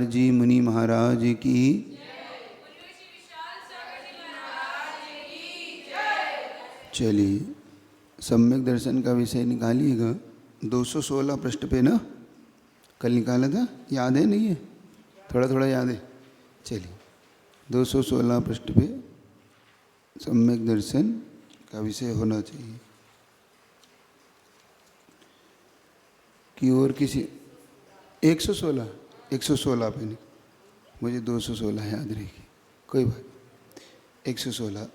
जी मुनि महाराज की। चलिए, सम्यक दर्शन का विषय निकालिएगा। 216 पृष्ठ पे ना, कल निकाला था, याद है नहीं है? थोड़ा थोड़ा याद है। चलिए, 216 पृष्ठ पे सम्यक दर्शन का विषय होना चाहिए कि और किसी 116 पे नहीं, मुझे 216 याद रहेगी, कोई बात। 116,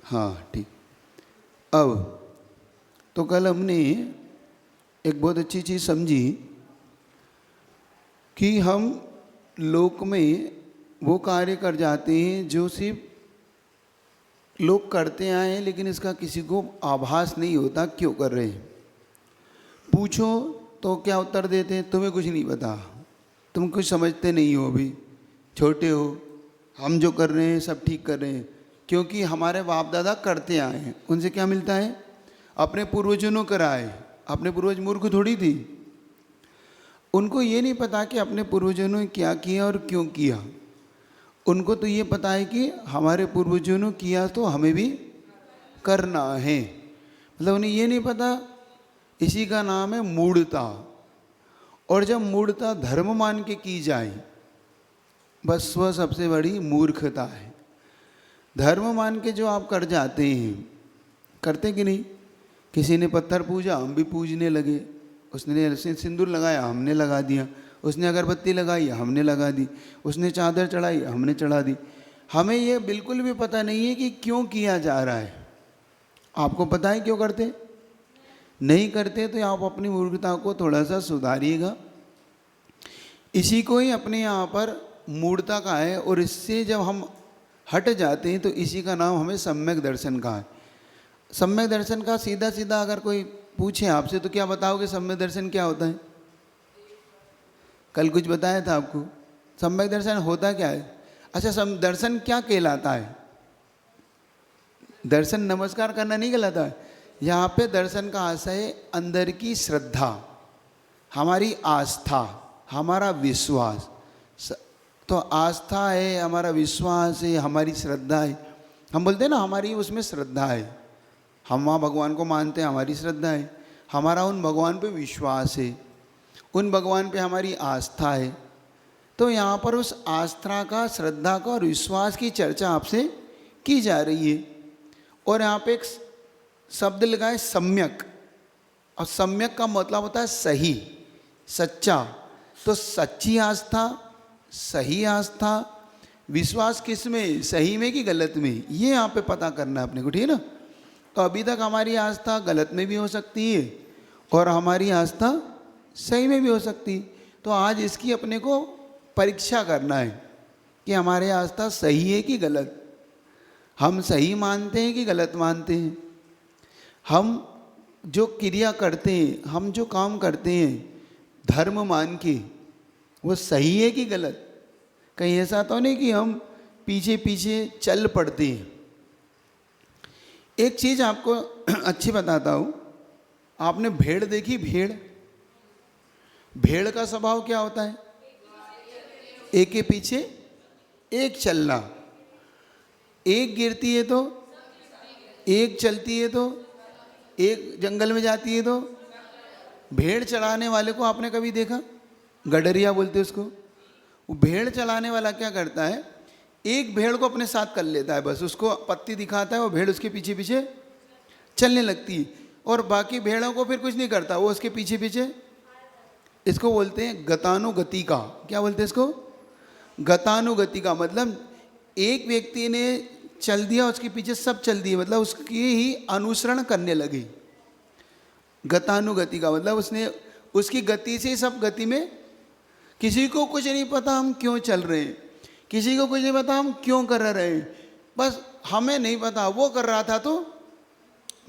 हाँ ठीक। अब तो कल हमने एक बहुत अच्छी चीज़ समझी कि हम लोक में वो कार्य कर जाते हैं जो सिर्फ लोग करते आए हैं, लेकिन इसका किसी को आभास नहीं होता क्यों कर रहे हैं। पूछो तो क्या उत्तर देते हैं? तुम्हें कुछ नहीं पता, तुम कुछ समझते नहीं हो, अभी छोटे हो। हम जो कर रहे हैं सब ठीक कर रहे हैं क्योंकि हमारे बाप दादा करते आए हैं। उनसे क्या मिलता है? अपने पूर्वजों ने कराए। अपने पूर्वज मूर्ख थोड़ी थी, उनको ये नहीं पता कि अपने पूर्वजों ने क्या किया और क्यों किया। उनको तो ये पता है कि हमारे पूर्वजों ने किया तो हमें भी करना है। मतलब उन्हें ये नहीं पता, इसी का नाम है मूढ़ता। और जब मूढ़ता धर्म मान के की जाए, बस वह सबसे बड़ी मूर्खता है। धर्म मान के जो आप कर जाते हैं, करते कि नहीं? किसी ने पत्थर पूजा, हम भी पूजने लगे। उसने सिंदूर लगाया, हमने लगा दिया। उसने अगरबत्ती लगाई, हमने लगा दी। उसने चादर चढ़ाई, हमने चढ़ा दी। हमें ये बिल्कुल भी पता नहीं है कि क्यों किया जा रहा है। आपको पता है क्यों करते? नहीं करते तो आप अपनी मूर्खता को थोड़ा सा सुधारिएगा। इसी को ही अपने यहाँ पर मूढ़ता का है, और इससे जब हम हट जाते हैं तो इसी का नाम हमें सम्यक दर्शन का है। सम्यक दर्शन का सीधा सीधा अगर कोई पूछे आपसे तो क्या बताओगे? सम्यक दर्शन क्या होता है? कल कुछ बताया था आपको। सम्यक दर्शन होता क्या है? अच्छा, दर्शन क्या कहलाता है? दर्शन नमस्कार करना नहीं कहलाता है। यहाँ पे दर्शन का आशय है अंदर की श्रद्धा, हमारी आस्था, हमारा विश्वास। तो आस्था है, हमारा विश्वास है, हमारी श्रद्धा है। हम बोलते हैं ना हमारी उसमें श्रद्धा है, हम वहाँ भगवान को मानते हैं, हमारी श्रद्धा है। हमारा उन भगवान पे विश्वास है, उन भगवान पे हमारी आस्था है। तो यहाँ पर उस आस्था का, श्रद्धा का और विश्वास की चर्चा आपसे की जा रही है। और यहाँ पे एक शब्द लगा है सम्यक, और सम्यक का मतलब होता है सही, सच्चा। तो सच्ची आस्था, सही आस्था, विश्वास किस में? सही में कि गलत में? ये यहाँ पे पता करना है अपने को, ठीक है ना? तो अभी तक हमारी आस्था गलत में भी हो सकती है और हमारी आस्था सही में भी हो सकती है। तो आज इसकी अपने को परीक्षा करना है कि हमारी आस्था सही है कि गलत। हम सही मानते हैं कि गलत मानते हैं? हम जो क्रिया करते हैं, हम जो काम करते हैं धर्म मान के, वो सही है कि गलत? कहीं ऐसा तो नहीं कि हम पीछे पीछे चल पड़ते हैं। एक चीज़ आपको अच्छी बताता हूँ। आपने भेड़ देखी? भेड़, भेड़ का स्वभाव क्या होता है? एक के पीछे एक चलना। एक गिरती है तो एक चलती है, तो एक जंगल में जाती है तो। भेड़ चलाने वाले को आपने कभी देखा? गडरिया बोलते उसको। वो भेड़ चलाने वाला क्या करता है? एक भेड़ को अपने साथ कर लेता है, बस उसको पत्ती दिखाता है, वो भेड़ उसके पीछे पीछे चलने लगती है, और बाकी भेड़ों को फिर कुछ नहीं करता, वो उसके पीछे पीछे। इसको बोलते हैं गतानुगति का। क्या बोलते हैं इसको? गतानुगति का मतलब एक व्यक्ति ने चल दिया, उसके पीछे सब चल दिए, मतलब उसकी ही अनुसरण करने लगे। गतानुगति का मतलब उसने उसकी गति से सब गति में। किसी को कुछ नहीं पता हम क्यों चल रहे हैं, किसी को कुछ नहीं पता हम क्यों कर रहे हैं, बस हमें नहीं पता, वो कर रहा था तो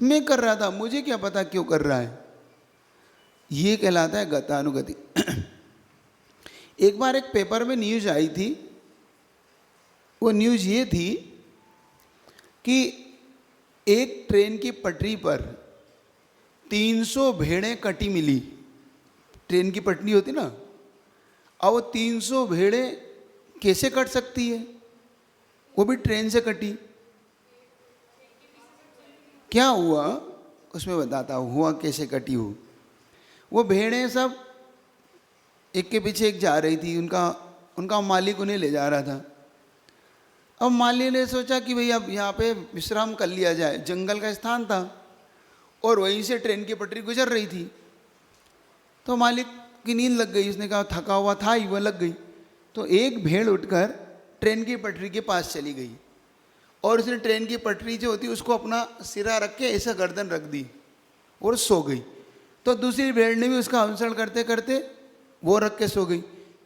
मैं कर रहा था, मुझे क्या पता क्यों कर रहा है। ये कहलाता है गतानुगति। एक बार एक पेपर में न्यूज़ आई थी। वो न्यूज़ ये थी कि एक ट्रेन की पटरी पर 300 भेड़ें कटी मिली। ट्रेन की पटरी होती ना, अब वो 300 भेड़ें कैसे कट सकती है? वो भी ट्रेन से कटी। क्या हुआ उसमें बताता हुआ कैसे कटी हो। वो भेड़ें सब एक के पीछे एक जा रही थी, उनका मालिक उन्हें ले जा रहा था। अब मालिक ने सोचा कि भाई अब यहाँ पे विश्राम कर लिया जाए, जंगल का स्थान था और वहीं से ट्रेन की पटरी गुजर रही थी। तो मालिक की नींद लग गई, उसने कहा थका हुआ था ही, वह लग गई। तो एक भेड़ उठकर ट्रेन की पटरी के पास चली गई और उसने ट्रेन की पटरी जो होती उसको अपना सिरा रख के ऐसा गर्दन रख दी और सो गई। तो दूसरी भेड़ ने भी उसका अनुसरण करते करते वो रख के सो गई।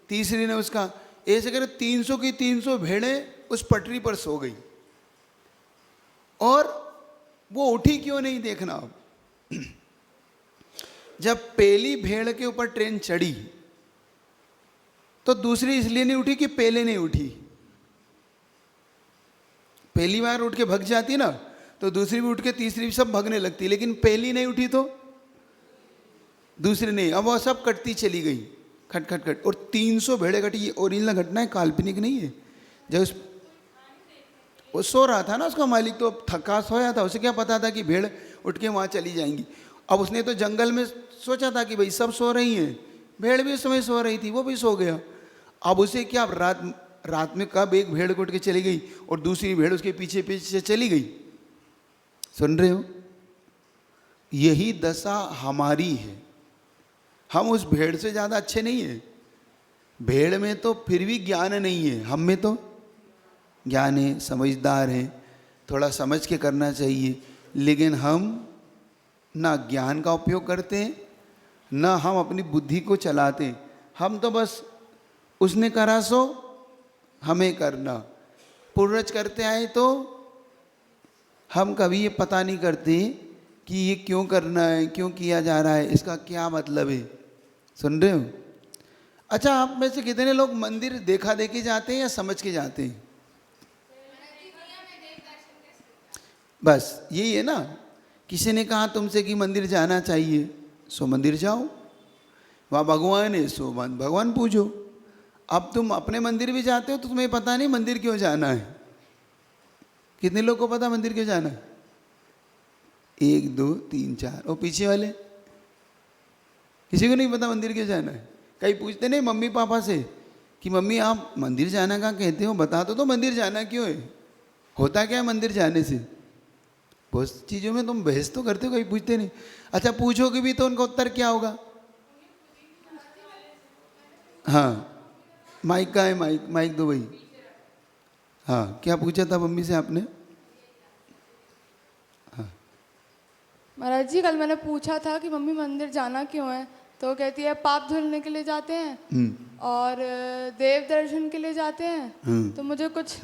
तीसरी ने उसका, ऐसे कर 300 की 300 भेड़ें उस पटरी पर सो गई। और वो उठी क्यों नहीं देखना। अब जब पहली भेड़ के ऊपर ट्रेन चढ़ी तो दूसरी इसलिए नहीं उठी कि पहले नहीं उठी। पहली बार उठ के भग जाती ना तो दूसरी भी उठ के तीसरी भी सब भगने लगती, लेकिन पहली नहीं उठी तो दूसरी नहीं। अब वो सब कटती चली गई, खट खट खट, और 300 भेड़े कटी। ये ओरिजिनल घटना है, काल्पनिक नहीं है। जब वो सो रहा था ना, उसका मालिक तो थका सोया था, उसे क्या पता था कि भेड़ उठ के वहाँ चली जाएंगी। अब उसने तो जंगल में सोचा था कि भाई सब सो रही हैं, भेड़ भी उस समय सो रही थी, वो भी सो गया। अब उसे क्या, रात में कब एक भेड़ उठ के चली गई और दूसरी भेड़ उसके पीछे पीछे चली गई। सुन रहे हो, यही दशा हमारी है। हम उस भेड़ से ज़्यादा अच्छे नहीं है। भेड़ में तो फिर भी ज्ञान नहीं है, हम में तो ज्ञान है, समझदार है, थोड़ा समझ के करना चाहिए। लेकिन हम ना ज्ञान का उपयोग करते हैं, ना हम अपनी बुद्धि को चलाते हैं। हम तो बस उसने करा सो हमें करना, पूर्वज करते आए तो हम कभी ये पता नहीं करते कि ये क्यों करना है, क्यों किया जा रहा है, इसका क्या मतलब है। सुन रहे हो? अच्छा, आप में से कितने लोग मंदिर देखा देखी जाते हैं या समझ के जाते हैं? बस यही है ना। किसी ने कहा तुमसे कि मंदिर जाना चाहिए, सो मंदिर जाओ। वहाँ भगवान है, सो भगवान पूजो। अब तुम अपने मंदिर भी जाते हो तो तुम्हें पता नहीं मंदिर क्यों जाना है। कितने लोग को पता मंदिर क्यों जाना है? 1 2 3 4, और पीछे वाले किसी को नहीं पता मंदिर क्यों जाना है। कहीं पूछते नहीं मम्मी पापा से कि मम्मी आप मंदिर जाना का कहते हो, बता तो मंदिर जाना क्यों है, होता क्या है मंदिर जाने से। बहुत चीज़ों में तुम बहस तो करते हो, कहीं पूछते नहीं। अच्छा, पूछोगे भी तो उनका उत्तर क्या होगा? हाँ, माइक का है, माइक दो भाई। हाँ, क्या पूछा था मम्मी से आपने? हाँ महाराज जी, कल मैंने पूछा था कि मम्मी मंदिर जाना क्यों है, तो कहती है पाप धुलने के लिए जाते हैं और देव दर्शन के लिए जाते हैं। तो मुझे कुछ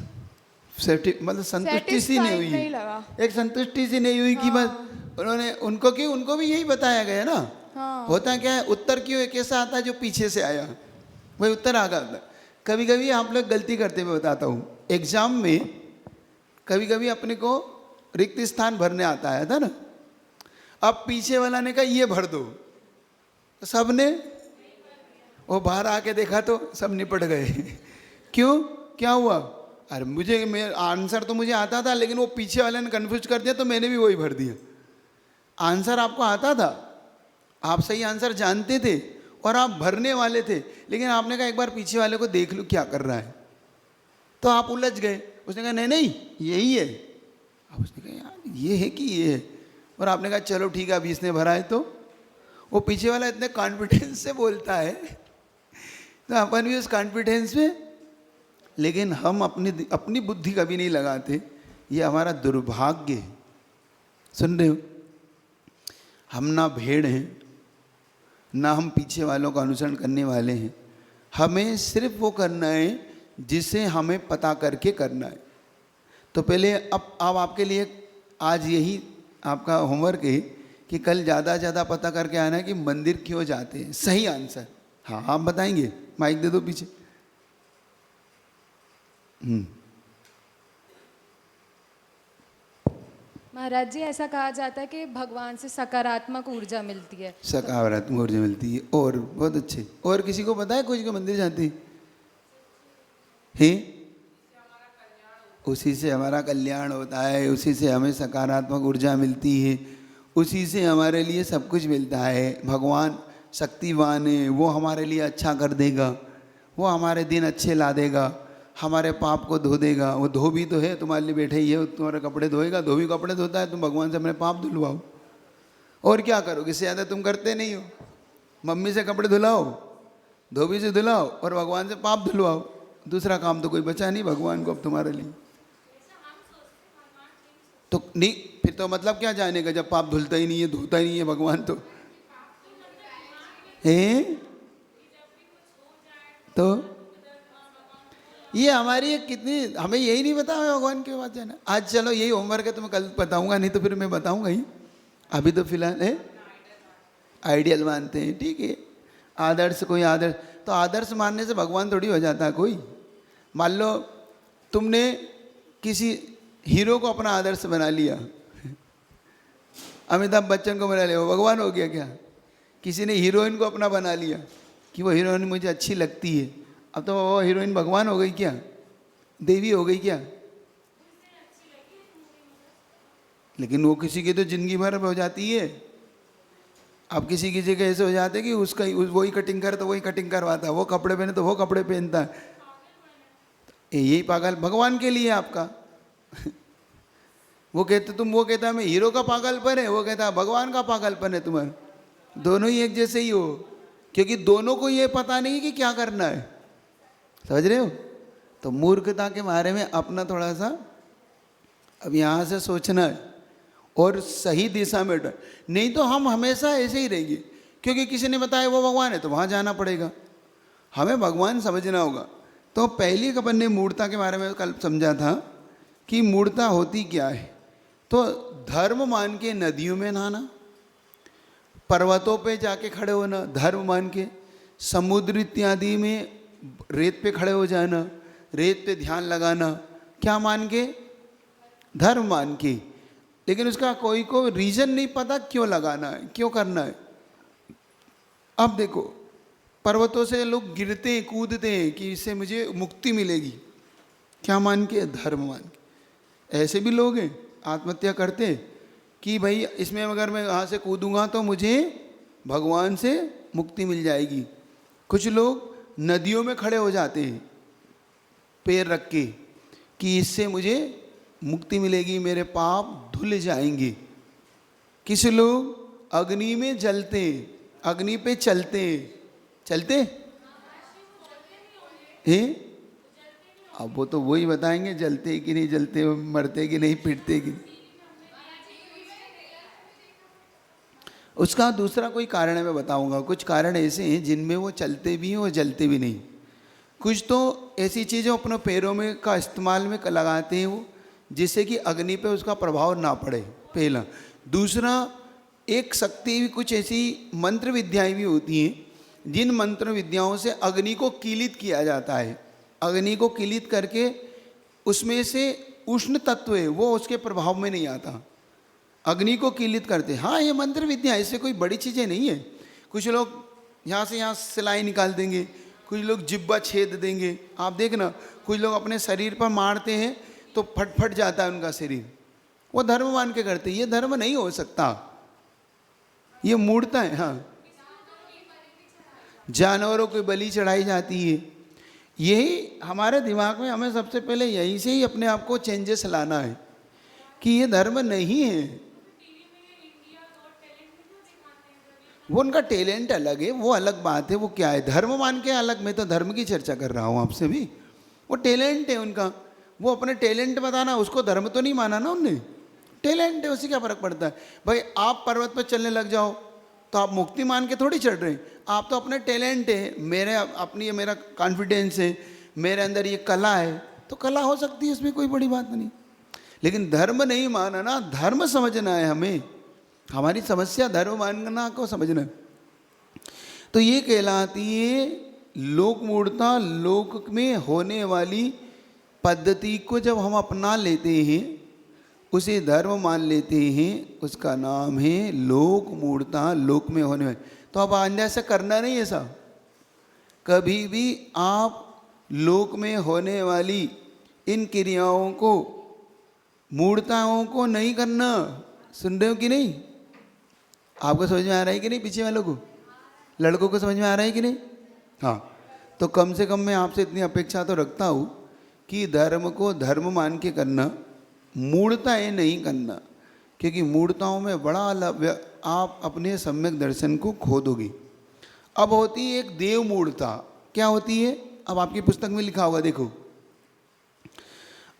मतलब संतुष्टि सी नहीं हुई, नहीं लगा। एक संतुष्टि सी नहीं हुई। हाँ। कि बस उन्होंने उनको भी यही बताया गया ना। हाँ। होता क्या है, उत्तर क्यों एक ऐसा आता है जो पीछे से आया, वही उत्तर आ गया। कभी कभी आप लोग गलती करते, मैं बताता हूँ। एग्जाम में कभी कभी अपने को रिक्त स्थान भरने आता है था ना। अब पीछे वाला ने कहा ये भर दो, सबने वो बाहर आके देखा तो सब निपट गए। क्यों, क्या हुआ? अरे मेरा आंसर तो मुझे आता था, लेकिन वो पीछे वाले ने कन्फ्यूज कर दिया तो मैंने भी वही भर दिया। आंसर आपको आता था, आप सही आंसर जानते थे और आप भरने वाले थे, लेकिन आपने कहा एक बार पीछे वाले को देख लूँ क्या कर रहा है, तो आप उलझ गए। उसने कहा नहीं नहीं यही है। अब उसने कहा यार ये है कि ये है, और आपने कहा चलो ठीक है अभी इसने भरा है। तो वो पीछे वाला इतने कॉन्फिडेंस से बोलता है तो अपन भी उस कॉन्फिडेंस में, लेकिन हम अपनी बुद्धि कभी नहीं लगाते। ये हमारा दुर्भाग्य है। सुन रहे हो? हम ना भेड़ हैं, ना हम पीछे वालों का अनुसरण करने वाले हैं। हमें सिर्फ वो करना है जिसे हमें पता करके करना है। तो पहले अब आपके लिए आज यही आपका होमवर्क है कि कल ज़्यादा ज़्यादा पता करके आना है कि मंदिर क्यों जाते हैं। सही आंसर हाँ आप बताएंगे, माइक दे दो पीछे। महाराज जी ऐसा कहा जाता है कि भगवान से सकारात्मक ऊर्जा मिलती है। सकारात्मक ऊर्जा मिलती है। और बहुत अच्छे। और किसी को पता है कुछ को मंदिर जाते हैं? उसी से हमारा कल्याण होता है, उसी से हमें सकारात्मक ऊर्जा मिलती है, उसी से हमारे लिए सब कुछ मिलता है। भगवान शक्तिवान है, वो हमारे लिए अच्छा कर देगा, वो हमारे दिन अच्छे ला देगा, हमारे पाप को धो देगा। वो धो भी तो है, तुम्हारे लिए बैठे ही है, तुम्हारे कपड़े धोएगा, धोबी कपड़े धोता है, तुम भगवान से अपने पाप धुलवाओ। और क्या करोगे? इससे ज़्यादा तुम करते नहीं हो। मम्मी से कपड़े धुलाओ, धोबी से धुलाओ और भगवान से पाप धुलवाओ। दूसरा काम तो कोई बचा नहीं भगवान को अब तुम्हारे लिए। तो नहीं, फिर तो मतलब क्या जाने का, जब पाप धुलता ही नहीं है, धोता ही नहीं है भगवान तो ये हमारी कितनी, हमें यही नहीं पता है भगवान के पास जाना। आज चलो यही होमवर्क है, तो मैं कल बताऊंगा, नहीं तो फिर मैं बताऊंगा ही। अभी तो फिलहाल है आइडियल मानते हैं, ठीक है। आदर्श, कोई आदर्श, तो आदर्श मानने से भगवान थोड़ी हो जाता है कोई। मान लो तुमने किसी हीरो को अपना आदर्श बना लिया, अमिताभ बच्चन को बना लिया, वो भगवान हो गया क्या? किसी ने हीरोइन को अपना बना लिया कि वो हीरोइन मुझे अच्छी लगती है, अब तो वो हीरोइन भगवान हो गई क्या? देवी हो गई क्या? लेकिन वो किसी की तो जिंदगी भर हो जाती है। अब किसी किसी के ऐसे हो जाते हैं कि उसका वही कटिंग करे तो वही कटिंग करवाता है, वो कपड़े पहने तो वो कपड़े पहनता है। यही पागल भगवान के लिए आपका वो कहता है मैं हीरो का पागलपन है, वो कहता है भगवान का पागलपन है तुम्हारा। दोनों ही एक जैसे ही हो, क्योंकि दोनों को ये पता नहीं कि क्या करना है। समझ रहे हो? तो मूर्खता के बारे में अपना थोड़ा सा अब यहाँ से सोचना है और सही दिशा में नहीं तो हम हमेशा ऐसे ही रहेंगे, क्योंकि किसी ने बताया वो भगवान है तो वहाँ जाना पड़ेगा। हमें भगवान समझना होगा। तो पहली अपन ने मूर्ता के बारे में कल समझा था कि मूर्ता होती क्या है। तो धर्म मान के नदियों में नहाना, पर्वतों पे जाके खड़े होना धर्म मान के, समुद्र इत्यादि में रेत पे खड़े हो जाना, रेत पे ध्यान लगाना, क्या मान के? धर्म मान के। लेकिन उसका कोई को रीज़न नहीं पता क्यों लगाना है, क्यों करना है। अब देखो पर्वतों से लोग गिरते हैं, कूदते हैं कि इससे मुझे मुक्ति मिलेगी, क्या मान के? धर्म मान के। ऐसे भी लोग हैं आत्महत्या करते हैं कि भाई इसमें अगर मैं यहाँ से कूदूंगा तो मुझे भगवान से मुक्ति मिल जाएगी। कुछ लोग नदियों में खड़े हो जाते हैं पैर रख के कि इससे मुझे मुक्ति मिलेगी, मेरे पाप धुल जाएंगे। किसी लोग अग्नि में जलते, अग्नि पे चलते हैं। अब वो तो वही बताएंगे जलते कि नहीं जलते, मरते कि नहीं, पिटते कि नहीं। उसका दूसरा कोई कारण है, मैं बताऊंगा। कुछ कारण ऐसे हैं जिनमें वो चलते भी हैं और जलते भी नहीं। कुछ तो ऐसी चीज़ें अपने पैरों में का इस्तेमाल में लगाते हैं वो, जिससे कि अग्नि पे उसका प्रभाव ना पड़े, पहला। दूसरा, एक शक्ति भी, कुछ ऐसी मंत्र विद्याएं भी होती हैं जिन मंत्र विद्याओं से अग्नि को कीलित किया जाता है। अग्नि को कीलित करके उसमें से उष्ण तत्व है वो उसके प्रभाव में नहीं आता, अग्नि को कीलित करते। हाँ, ये मंत्र विद्या, इससे कोई बड़ी चीज़ें नहीं है। कुछ लोग यहाँ से यहाँ सिलाई निकाल देंगे, कुछ लोग जिब्बा छेद देंगे। आप देखना, कुछ लोग अपने शरीर पर मारते हैं तो फट जाता है उनका शरीर, वो धर्म मान के करते। ये धर्म नहीं हो सकता, ये मूर्ता है। हाँ, जानवरों की बलि चढ़ाई जाती है। यही हमारे दिमाग में, हमें सबसे पहले यहीं से ही अपने आप को चेंजेस लाना है कि ये धर्म नहीं है। वो उनका टैलेंट अलग है, वो अलग बात है। वो क्या है, धर्म मान के अलग। मैं तो धर्म की चर्चा कर रहा हूँ आपसे भी। वो टैलेंट है उनका, वो अपने टैलेंट बताना, उसको धर्म तो नहीं माना ना उनने, टैलेंट है, उससे क्या फ़र्क पड़ता है। भाई आप पर्वत पर चलने लग जाओ तो आप मुक्ति मान के थोड़ी चढ़ रहे हैं, आप तो अपने टैलेंट है, मेरे अपनी, ये मेरा कॉन्फिडेंस है, मेरे अंदर ये कला है, तो कला हो सकती है, इसमें कोई बड़ी बात नहीं। लेकिन धर्म नहीं माना ना, धर्म समझना है हमें। हमारी समस्या धर्म मानना को समझना है। तो ये कहलाती है लोक मूढ़ता। लोक में होने वाली पद्धति को जब हम अपना लेते हैं उसे धर्म मान लेते हैं, उसका नाम है लोक मूढ़ता, लोक में होने वाले। तो अब आइंदा ऐसा करना नहीं है साहब, कभी भी आप लोक में होने वाली इन क्रियाओं को, मूढ़ताओं को नहीं करना। सुन रहे हो कि नहीं? आपको समझ में आ रहा है कि नहीं? पीछे वालों को, लड़कों को समझ में आ रहा है कि नहीं? हाँ, तो कम से कम मैं आपसे इतनी अपेक्षा तो रखता हूँ कि धर्म को धर्म मान के करना, मूढ़ताएं नहीं करना, क्योंकि मूढ़ताओं में बड़ा आप अपने सम्यक दर्शन को खो दोगे। अब होती है एक देव मूढ़ता। क्या होती है? अब आपकी पुस्तक में लिखा होगा, देखो,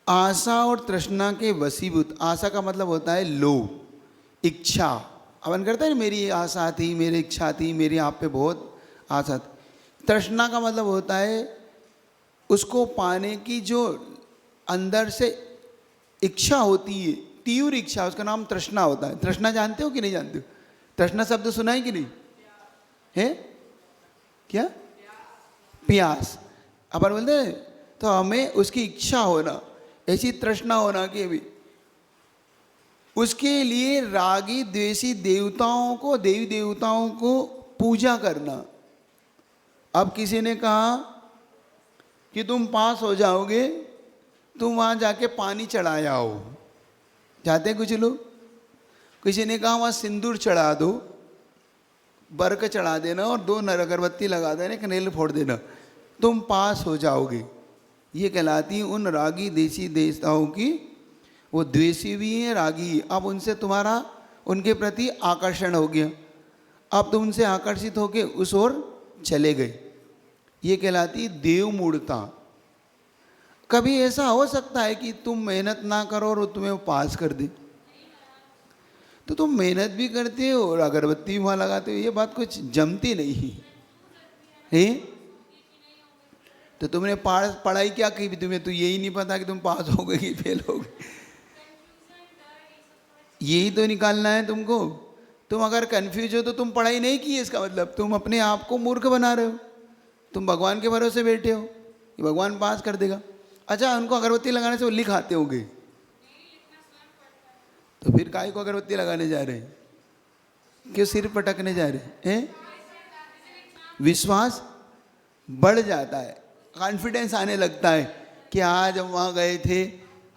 आशा और तृष्णा के वशीभूत। आशा का मतलब होता है लोभ, इच्छा। अपन करता है मेरी आशा थी, मेरी इच्छा थी, मेरी आप पे बहुत आशा थी। तृष्णा का मतलब होता है उसको पाने की जो अंदर से इच्छा होती है, तीव्र इच्छा, उसका नाम तृष्णा होता है। तृष्णा जानते हो कि नहीं जानते हो? तृष्णा शब्द सुना है कि नहीं है? क्या? प्यास। अपन बोलते हैं तो हमें उसकी इच्छा होना, ऐसी तृष्णा होना कि भी उसके लिए रागी द्वेषी देवताओं को, देवी देवताओं को पूजा करना। अब किसी ने कहा कि तुम पास हो जाओगे, तुम वहाँ जाके पानी चढ़ाए आओ। जाते हैं कुछ लोग। किसी ने कहा वहाँ सिंदूर चढ़ा दो, बर्क चढ़ा देना और 2 अगरबत्ती लगा देना, एक नेल फोड़ देना, तुम पास हो जाओगे। ये कहलाती उन रागी देशी देवताओं की। वो द्वेषी भी हैं, रागी। अब उनसे तुम्हारा उनके प्रति आकर्षण हो गया, अब तुम उनसे आकर्षित होके उस ओर चले गए। ये कहलाती देव मूढ़ता। कभी ऐसा हो सकता है कि तुम मेहनत ना करो और तुम्हें वो पास कर दे, तो तुम मेहनत भी करते हो और अगरबत्ती भी वहाँ लगाते हो, ये बात कुछ जमती नहीं है। तो तुमने पढ़ाई क्या की भी, तुम्हें तो यही नहीं पता कि तुम पास हो गए कि फेल हो गए। यही तो निकालना है तुमको। तुम अगर कंफ्यूज हो तो तुम पढ़ाई नहीं की है, इसका मतलब तुम अपने आप को मूर्ख बना रहे हो। तुम भगवान के भरोसे बैठे हो कि भगवान पास कर देगा। अच्छा, उनको अगरबत्ती लगाने से वो लिख आते होंगे, तो फिर काहे को अगरबत्ती लगाने जा रहे हैं? क्यों सिर पटकने जा रहे हैं? विश्वास बढ़ जाता है, कॉन्फिडेंस आने लगता है कि आज हम वहाँ गए थे,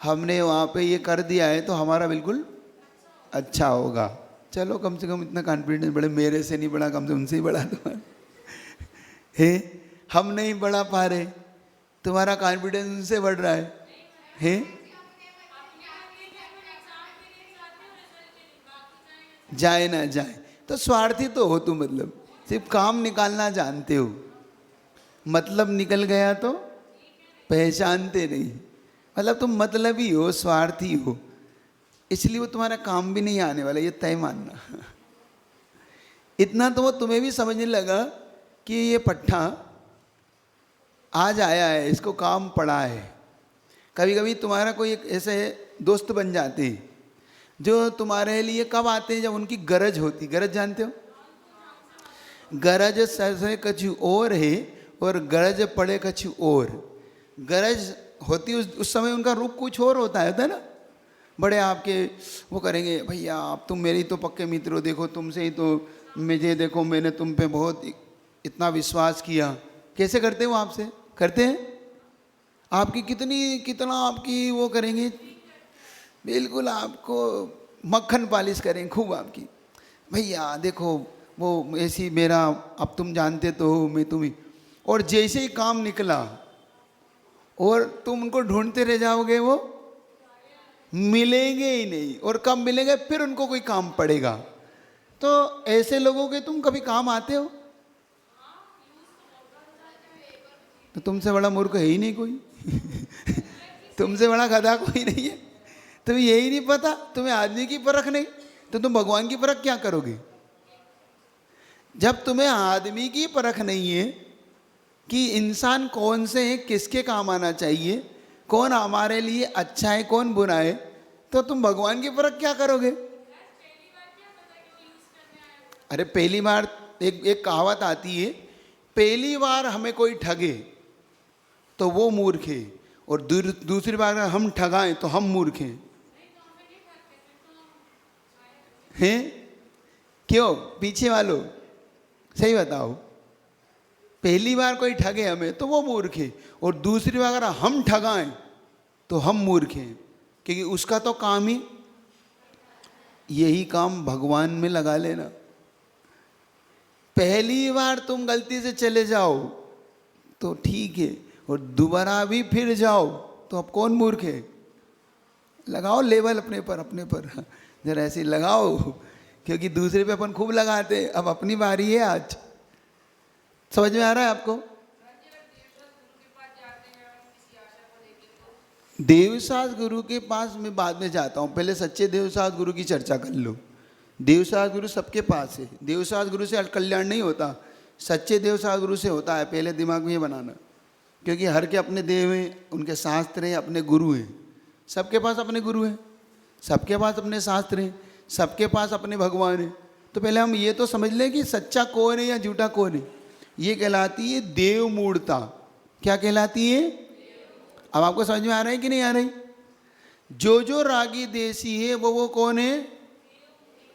हमने वहाँ पे ये कर दिया है तो हमारा बिल्कुल अच्छा होगा। चलो कम से कम इतना कॉन्फिडेंस बढ़े, मेरे से नहीं बढ़ा, कम से उनसे ही बढ़ा तुम्हारा है। हम नहीं बढ़ा पा रहे, तुम्हारा कॉन्फिडेंस उनसे बढ़ रहा है? जाए ना जाए, तो स्वार्थी तो हो तुम, मतलब सिर्फ काम निकालना जानते हो, मतलब निकल गया तो पहचानते नहीं। मतलब तुम मतलबी हो, स्वार्थी हो, इसलिए वो तुम्हारा काम भी नहीं आने वाला, ये तय मानना। इतना तो वो तुम्हें भी समझने लगा कि ये पट्टा आज आया है, इसको काम पड़ा है। कभी कभी तुम्हारा कोई एक ऐसे दोस्त बन जाते हैं जो तुम्हारे लिए कब आते हैं? जब उनकी गरज होती। गरज जानते हो? गरज सर से कछु और है और गरज पड़े कछु और। गरज होती उस समय उनका रूप कुछ और होता है ना। बड़े आपके वो करेंगे, भैया आप तुम मेरी तो पक्के मित्र हो, देखो तुमसे ही तो मुझे, देखो मैंने तुम पे बहुत इतना विश्वास किया। कैसे करते हो? आपसे करते हैं? आपकी कितना आपकी वो करेंगे, बिल्कुल आपको मक्खन पालिश करें खूब आपकी। भैया देखो वो ऐसी मेरा, अब तुम जानते तो हो मैं तुम्हें। और जैसे ही काम निकला और तुम उनको ढूंढते रह जाओगे, वो मिलेंगे ही नहीं। और कब मिलेंगे? फिर उनको कोई काम पड़ेगा। तो ऐसे लोगों के तुम कभी काम आते हो? तो तुमसे बड़ा मूर्ख है ही नहीं कोई। तुमसे बड़ा गधा कोई नहीं है। तुम्हें यही नहीं पता, तुम्हें आदमी की परख नहीं, तो तुम भगवान की परख क्या करोगे? जब तुम्हें आदमी की परख नहीं है कि इंसान कौन से हैं, किसके काम आना चाहिए, कौन हमारे लिए अच्छा है, कौन बुरा है, तो तुम भगवान की परख क्या करोगे? अरे पहली बार एक कहावत आती है, पहली बार हमें कोई ठगे तो वो मूर्ख है, और दूसरी बार हम ठगाएं तो हम मूर्ख हैं। हैं? क्यों? पीछे वालों सही बताओ। पहली बार कोई ठगे हमें तो वो मूर्ख है, और दूसरी बार अगर हम ठगाएं तो हम मूर्ख हैं, क्योंकि उसका तो काम ही यही काम भगवान में लगा लेना। पहली बार तुम गलती से चले जाओ तो ठीक है, और दोबारा भी फिर जाओ तो अब कौन मूर्ख है? लगाओ लेवल अपने पर जरा ऐसे लगाओ, क्योंकि दूसरे पे अपन खूब लगाते, अब अपनी बारी है आज। समझ में आ रहा है आपको? देवसास गुरु के पास मैं बाद में जाता हूँ, पहले सच्चे देवसास गुरु की चर्चा कर लो। देवसास गुरु सबके पास है, देवसास गुरु से कल्याण नहीं होता, सच्चे देवसास गुरु से होता है। पहले दिमाग में ये बनाना, क्योंकि हर के अपने देव हैं, उनके शास्त्र हैं, अपने गुरु हैं। सबके पास अपने गुरु हैं, सबके पास अपने शास्त्र हैं, सबके पास अपने भगवान हैं। तो पहले हम ये तो समझ लें कि सच्चा कौन है या झूठा कौन है। ये कहलाती है देव मूढ़ता। क्या कहलाती है? अब आपको समझ में आ रहा है कि नहीं आ रही? जो रागी देसी है वो कौन है?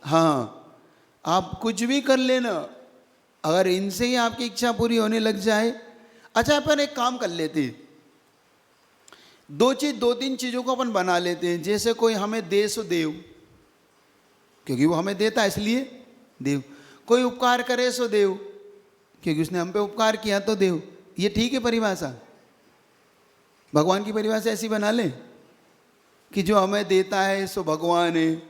हाँ, आप कुछ भी कर लेना, अगर इनसे ही आपकी इच्छा पूरी होने लग जाए। अच्छा, अपन एक काम कर लेते, दो तीन चीज़ों को अपन बना लेते हैं। जैसे कोई हमें दे सो देव, क्योंकि वो हमें देता है इसलिए देव। कोई उपकार करे सो देव, क्योंकि उसने हम पे उपकार किया तो देव। ये ठीक है परिभाषा? भगवान की परिभाषा ऐसी बना लें कि जो हमें देता है सो भगवान है,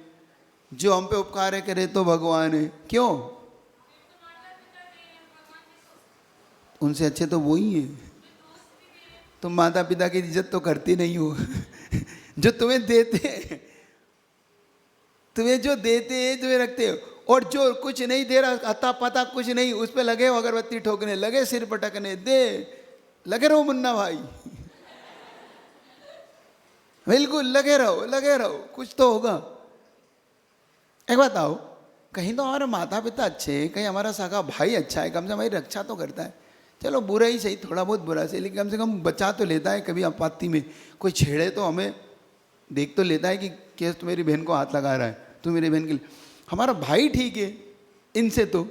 जो हम पे उपकार करे तो भगवान है। क्यों? उनसे अच्छे तो वो ही है। तुम माता पिता की इज्जत तो करती नहीं हो जो तुम्हें देते हैं, तुम्हें जो देते हैं तुम्हें रखते हो, और जो कुछ नहीं दे रहा, अता पता कुछ नहीं, उस पे लगे हो अगरबत्ती ठोकने, लगे सिर पटकने, दे लगे रहो मुन्ना भाई बिल्कुल लगे रहो, कुछ तो होगा। एक बताओ, कहीं तो हमारे माता पिता अच्छे हैं, कहीं हमारा सगा भाई अच्छा है, कम से कम हमारी रक्षा तो करता है। चलो बुरा ही सही, थोड़ा बहुत बुरा सही, लेकिन कम से कम बचा तो लेता है। कभी आपत्ति में कोई छेड़े तो हमें देख तो लेता है कि केस तो मेरी बहन को हाथ लगा रहा है, तू मेरी बहन के लिए। हमारा भाई ठीक है, इनसे तो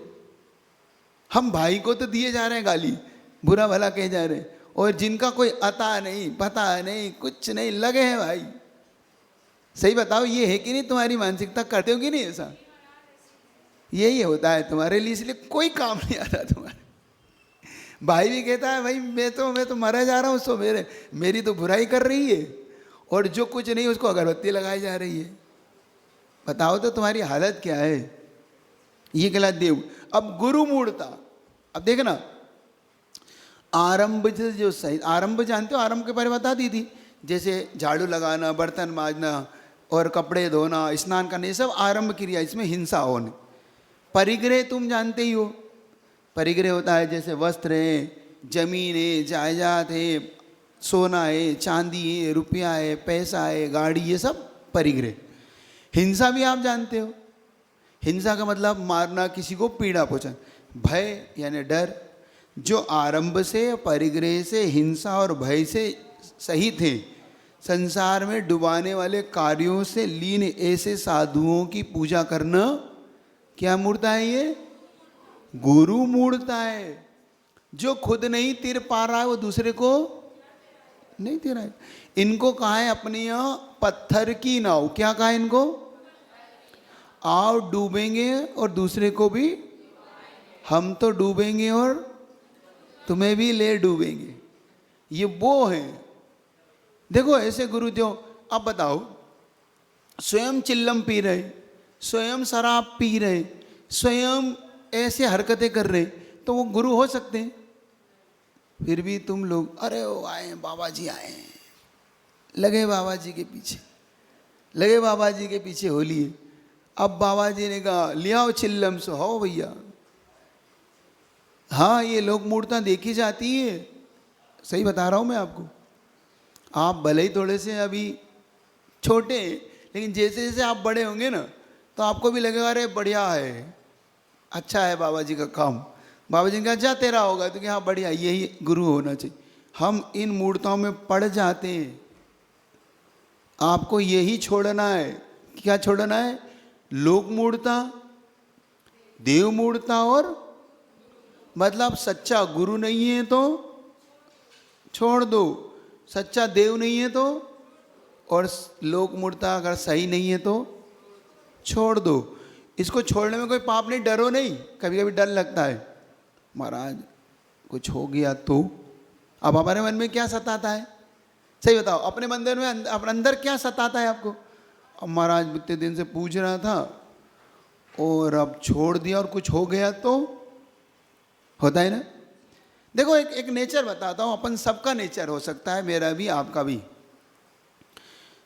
हम भाई को तो दिए जा रहे हैं गाली, बुरा भला कहे जा रहे हैं, और जिनका कोई अता नहीं पता नहीं कुछ नहीं, लगे हैं भाई। सही बताओ, ये है कि नहीं? तुम्हारी मानसिकता करते हो कि नहीं ऐसा? यही होता है तुम्हारे लिए, इसलिए कोई काम नहीं आता तुम्हारे। भाई भी कहता है भाई मैं तो मरा जा रहा हूँ, उसको मेरी तो बुराई कर रही है, और जो कुछ नहीं उसको अगरबत्ती लगाई जा रही है। बताओ तो तुम्हारी हालत क्या है? ये कहला देव। अब गुरु मूढ़ता, अब देखना, आरंभ से जो सही, आरंभ जानते हो, आरंभ के बारे में बता दी थी। जैसे झाड़ू लगाना, बर्तन माजना और कपड़े धोना, स्नान करना, ये सब आरंभ क्रिया, इसमें हिंसा होने। परिग्रह तुम जानते ही हो, परिग्रह होता है जैसे वस्त्र है, जमीन है, जायदाद है, सोना है, चांदी है, रुपया है, पैसा है, गाड़ी, ये सब परिग्रह। हिंसा भी आप जानते हो, हिंसा का मतलब मारना, किसी को पीड़ा पहुंचाना। भय यानी डर, जो आरंभ से, परिग्रह से, हिंसा और भय से सहित थे, संसार में डुबाने वाले कार्यों से लीन ऐसे साधुओं की पूजा करना क्या मूर्ता है? ये गुरु मूर्ता है। जो खुद नहीं तिर पा रहा है वो दूसरे को नहीं तिर रहा है। इनको कहा है अपनी पत्थर की नाव। क्या कहा है इनको? आओ डूबेंगे और दूसरे को भी, हम तो डूबेंगे और तुम्हें भी ले डूबेंगे। ये वो है। देखो ऐसे गुरु जो, अब बताओ, स्वयं चिल्लम पी रहे, स्वयं शराब पी रहे, स्वयं ऐसे हरकतें कर रहे, तो वो गुरु हो सकते हैं? फिर भी तुम लोग, अरे वो आए बाबा जी आए, लगे बाबा जी के पीछे, लगे बाबा जी के पीछे होली है। अब बाबा जी ने कहा लिया आओ चिल्लम से, हो भैया। हाँ, ये लोग मूर्ता देखी जाती है, सही बता रहा हूँ मैं आपको। आप भले ही थोड़े से अभी छोटे हैं, लेकिन जैसे जैसे आप बड़े होंगे ना, तो आपको भी लगेगा अरे बढ़िया है, अच्छा है बाबा जी का काम। बाबा जी ने कहा जा तेरा होगा, तो कि हाँ बढ़िया, यही गुरु होना चाहिए। हम इन मूर्ताओं में पड़ जाते हैं। आपको यही छोड़ना है। क्या छोड़ना है? लोक मूढ़ता, देव मूढ़ता, और मतलब सच्चा गुरु नहीं है तो छोड़ दो, सच्चा देव नहीं है तो, और लोक मूढ़ता अगर सही नहीं है तो छोड़ दो। इसको छोड़ने में कोई पाप नहीं, डरो नहीं। कभी कभी डर लगता है, महाराज कुछ हो गया तो। अब हमारे मन में क्या सताता है, सही बताओ, अपने मंदिर में अपने अंदर क्या सताता है आपको? अब महाराज इतने दिन से पूछ रहा था और अब छोड़ दिया और कुछ हो गया तो, होता है ना। देखो एक नेचर बताता हूँ, अपन सबका नेचर हो सकता है, मेरा भी आपका भी।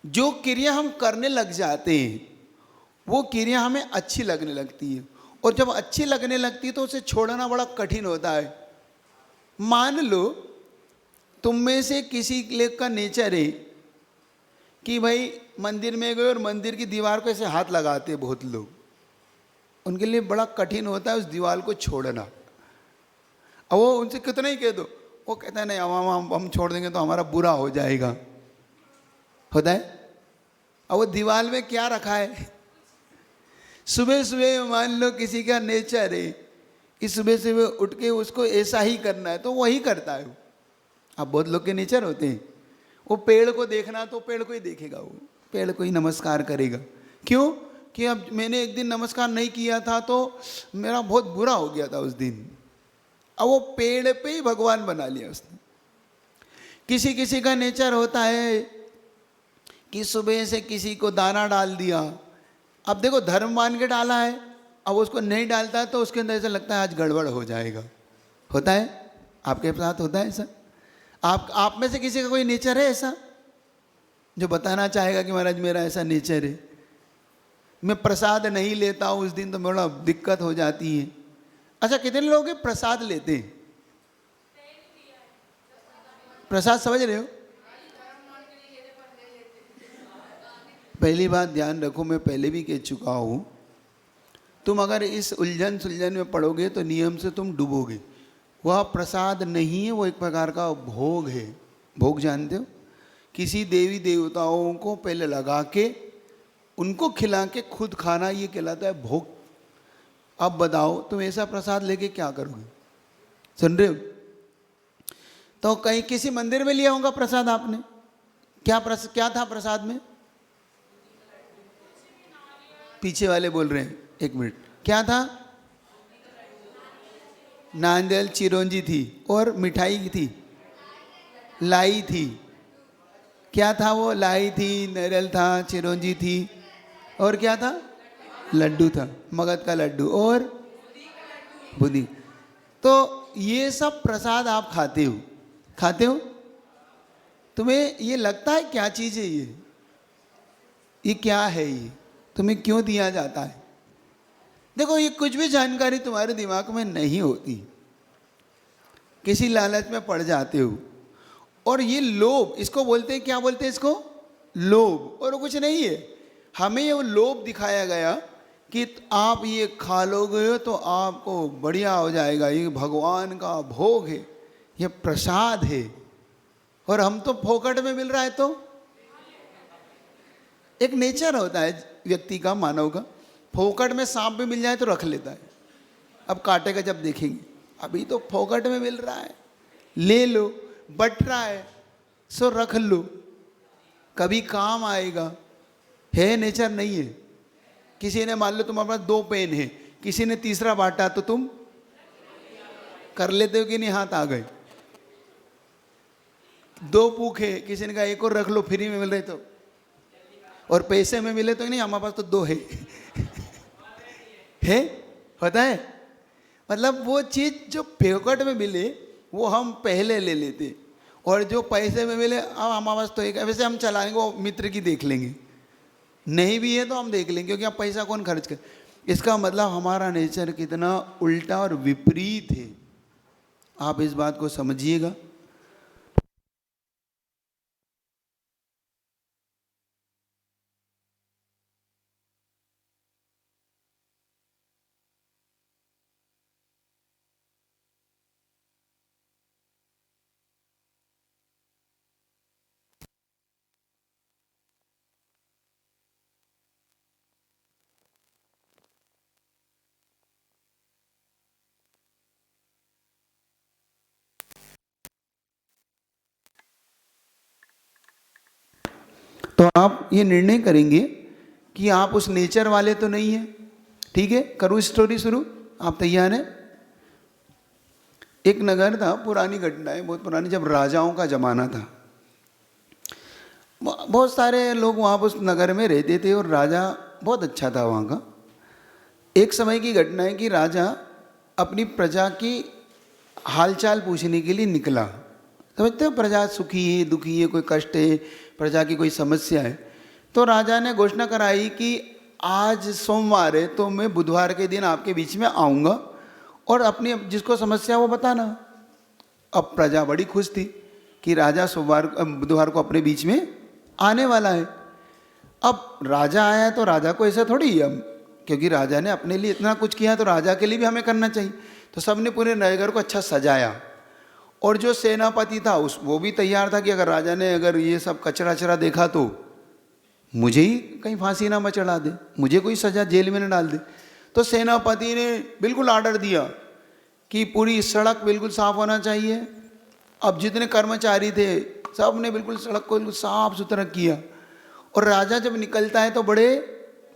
जो क्रिया हम करने लग जाते हैं वो क्रिया हमें अच्छी लगने लगती है, और जब अच्छी लगने लगती है तो उसे छोड़ना बड़ा कठिन होता है। मान लो तुम में से किसी का नेचर है कि भाई मंदिर में गए और मंदिर की दीवार को ऐसे हाथ लगाते हैं बहुत लोग, उनके लिए बड़ा कठिन होता है उस दीवार को छोड़ना। अब वो उनसे कितना ही कह दो, वो कहता है नहीं हम छोड़ देंगे तो हमारा बुरा हो जाएगा, होता है। अब वो दीवार में क्या रखा है? सुबह सुबह मान लो किसी का नेचर है कि सुबह सुबह उठ के उसको ऐसा ही करना है तो वही करता है। अब बहुत लोग के नेचर होते हैं, वो पेड़ को देखना तो पेड़ को ही देखेगा, वो पेड़ को ही नमस्कार करेगा। क्यों? कि अब मैंने एक दिन नमस्कार नहीं किया था तो मेरा बहुत बुरा हो गया था उस दिन। अब वो पेड़ पे ही भगवान बना लिया उसने। किसी किसी का नेचर होता है कि सुबह से किसी को दाना डाल दिया, अब देखो धर्म मान के डाला है, अब उसको नहीं डालता है तो उसके अंदर ऐसा लगता है आज गड़बड़ हो जाएगा, होता है। आपके साथ होता है ऐसा? आप में से किसी का कोई नेचर है ऐसा जो बताना चाहेगा कि महाराज मेरा ऐसा नेचर है, मैं प्रसाद नहीं लेता हूँ उस दिन तो बड़ा दिक्कत हो जाती है। अच्छा, कितने लोग हैं प्रसाद लेते हैं? प्रसाद समझ रहे हो? पहली बात ध्यान रखो, मैं पहले भी कह चुका हूँ, तुम अगर इस उलझन सुलझन में पड़ोगे तो नियम से तुम डूबोगे। वह प्रसाद नहीं है, वो एक प्रकार का भोग है। भोग जानते हो? किसी देवी देवताओं को पहले लगा के उनको खिला के खुद खाना, ये कहलाता है भोग। अब बताओ तुम ऐसा प्रसाद लेके क्या करोगे? सुन रहे हो? तो कहीं किसी मंदिर में लिया होगा प्रसाद आपने, क्या था प्रसाद में? पीछे वाले बोल रहे हैं, एक मिनट, क्या था? नारियल चिरौंजी थी, और मिठाई थी, लाई थी। क्या था वो? लाई थी, नारियल था, चिरौंजी थी, और क्या था? लड्डू था, मगध का लड्डू और बूंदी। तो ये सब प्रसाद आप खाते हो? तुम्हें ये लगता है क्या चीज़ है ये क्या है, ये तुम्हें क्यों दिया जाता है? देखो ये कुछ भी जानकारी तुम्हारे दिमाग में नहीं होती, किसी लालच में पड़ जाते हो। और ये लोभ, इसको बोलते हैं, क्या बोलते हैं इसको? लोभ। और वो कुछ नहीं है, हमें ये लोभ दिखाया गया कि आप ये खा लोगे तो आपको बढ़िया हो जाएगा, ये भगवान का भोग है, ये प्रसाद है, और हम तो फोकट में मिल रहा है। तो एक नेचर होता है व्यक्ति का, मानव का, फोकट में सांप भी मिल जाए तो रख लेता है। अब काटे का जब देखेंगे, अभी तो फोकट में मिल रहा है, ले लो, बट रहा है सो रख लो, कभी काम आएगा। है नेचर नहीं है। किसी ने मान लो तुम्हारे पास 2 पेन है, किसी ने तीसरा बांटा तो तुम कर लेते हो कि नहीं? हाथ आ गए। 2 पूख है, किसी ने कहा एक और रख लो, फ्री में मिल रहे तो, और पैसे में मिले तो नहीं, हमारे पास तो 2 है। है, होता है। मतलब वो चीज़ जो फोकट में मिले वो हम पहले ले लेते, और जो पैसे में मिले अब हमारे पास तो एक है। वैसे हम चलाएंगे, वो मित्र की देख लेंगे, नहीं भी है तो हम देख लेंगे, क्योंकि अब पैसा कौन खर्च कर। इसका मतलब हमारा नेचर कितना उल्टा और विपरीत है, आप इस बात को समझिएगा। तो आप ये निर्णय करेंगे कि आप उस नेचर वाले तो नहीं हैं। ठीक है, करूँ स्टोरी शुरू, आप तैयार हैं? एक नगर था, पुरानी घटना है, बहुत पुरानी, जब राजाओं का जमाना था। बहुत सारे लोग वहाँ उस नगर में रहते थे और राजा बहुत अच्छा था वहाँ का। एक समय की घटना है कि राजा अपनी प्रजा की हालचाल पूछने के लिए निकला। समझते हो, प्रजा सुखी है, दुखी है, कोई कष्ट है, प्रजा की कोई समस्या है। तो राजा ने घोषणा कराई कि आज सोमवार है तो मैं बुधवार के दिन आपके बीच में आऊँगा और अपनी जिसको समस्या वो बताना। अब प्रजा बड़ी खुश थी कि राजा बुधवार को अपने बीच में आने वाला है। अब राजा आया तो राजा को ऐसा थोड़ी, अब क्योंकि राजा ने अपने लिए इतना कुछ किया तो राजा के लिए भी हमें करना चाहिए। तो सबने पूरे नगर को अच्छा सजाया और जो सेनापति था वो भी तैयार था कि अगर राजा ने अगर ये सब कचरा चरा देखा तो मुझे ही कहीं फांसी ना चढ़ा दे, मुझे कोई सजा जेल में ना डाल दे। तो सेनापति ने बिल्कुल आर्डर दिया कि पूरी सड़क बिल्कुल साफ होना चाहिए। अब जितने कर्मचारी थे सब ने बिल्कुल सड़क को बिल्कुल साफ सुथरा किया। और राजा जब निकलता है तो बड़े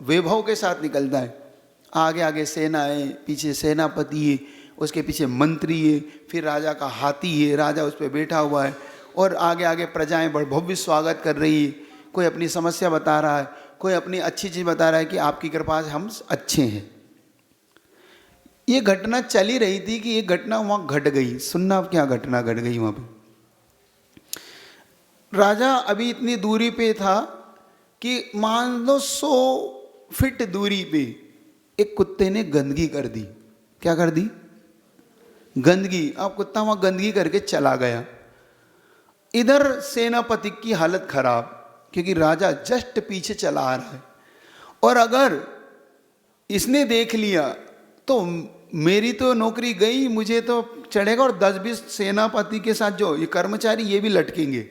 वैभव के साथ निकलता है। आगे आगे सेना है, पीछे सेनापति है, उसके पीछे मंत्री है, फिर राजा का हाथी है, राजा उस पर बैठा हुआ है और आगे आगे प्रजाएं बड़ भव्य स्वागत कर रही है। कोई अपनी समस्या बता रहा है, कोई अपनी अच्छी चीज़ बता रहा है कि आपकी कृपा से हम अच्छे हैं। ये घटना चली रही थी कि ये घटना वहाँ घट गई। सुनना अब क्या घटना घट गई वहाँ पे। राजा अभी इतनी दूरी पे था कि मान लो 100 फीट दूरी पे एक कुत्ते ने गंदगी कर दी। क्या कर दी? गंदगी। अब कुत्ता वहाँ गंदगी करके चला गया। इधर सेनापति की हालत खराब क्योंकि राजा जस्ट पीछे चला आ रहा है और अगर इसने देख लिया तो मेरी तो नौकरी गई, मुझे तो चढ़ेगा और 10-20 सेनापति के साथ जो ये कर्मचारी ये भी लटकेंगे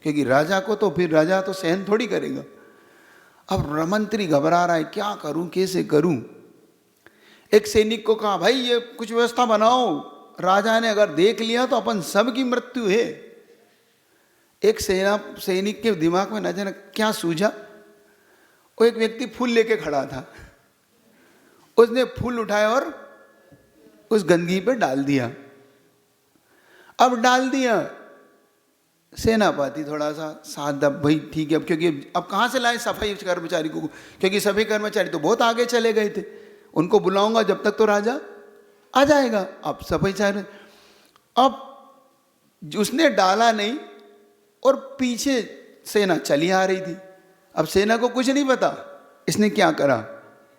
क्योंकि राजा को तो फिर राजा तो सहन थोड़ी करेगा। अब मंत्री घबरा रहा है, क्या करूं, कैसे करूं। एक सैनिक को कहा, भाई ये कुछ व्यवस्था बनाओ, राजा ने अगर देख लिया तो अपन सबकी मृत्यु है। एक सैनिक के दिमाग में न जाने क्या सूझा। वो एक व्यक्ति फूल लेके खड़ा था, उसने फूल उठाया और उस गंदगी पे डाल दिया। अब डाल दिया, सेनापति थोड़ा सा साथ दब, भाई ठीक है, अब क्योंकि अब कहाँ से लाए सफाई कर्मचारी को, क्योंकि सभी कर्मचारी तो बहुत आगे चले गए थे, उनको बुलाऊंगा जब तक तो राजा आ जाएगा। अब सफाई चाह, अब उसने डाला नहीं और पीछे सेना चली आ रही थी। अब सेना को कुछ नहीं पता इसने क्या करा,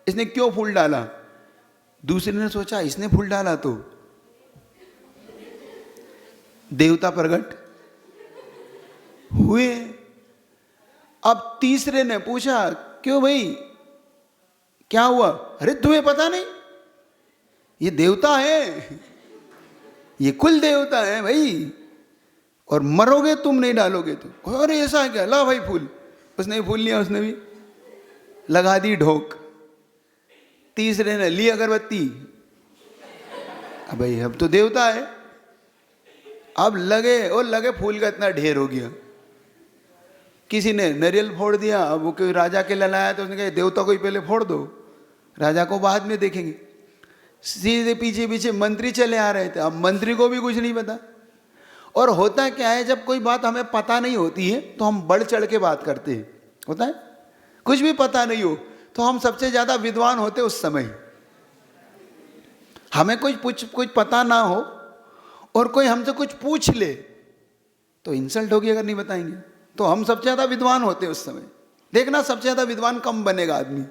इसने क्यों फूल डाला। दूसरे ने सोचा इसने फूल डाला तो देवता प्रकट हुए। अब तीसरे ने पूछा, क्यों भाई क्या हुआ? अरे तुम्हें पता नहीं, ये देवता है, ये कुल देवता है भाई, और मरोगे तुम नहीं डालोगे तो। अरे ऐसा है क्या, ला भाई फूल। उसने फूल लिया, उसने भी लगा दी ढोक। तीसरे ने ली अगरबत्ती, अब भाई अब तो देवता है। अब लगे फूल का इतना ढेर हो गया। किसी ने नारियल फोड़ दिया, अब वो कोई राजा के लाया तो उसने कहा देवता को ही पहले फोड़ दो, राजा को बाद में देखेंगे। सीधे पीछे पीछे मंत्री चले आ रहे थे, अब मंत्री को भी कुछ नहीं पता। और होता क्या है, जब कोई बात हमें पता नहीं होती है तो हम बढ़ चढ़ के बात करते हैं। होता है, कुछ भी पता नहीं हो तो हम सबसे ज्यादा विद्वान होते उस समय। हमें कुछ पता ना हो और कोई हमसे कुछ पूछ ले तो इंसल्ट होगी अगर नहीं बताएंगे, तो हम सबसे ज्यादा विद्वान होते उस समय। देखना, सबसे ज्यादा विद्वान कम बनेगा आदमी,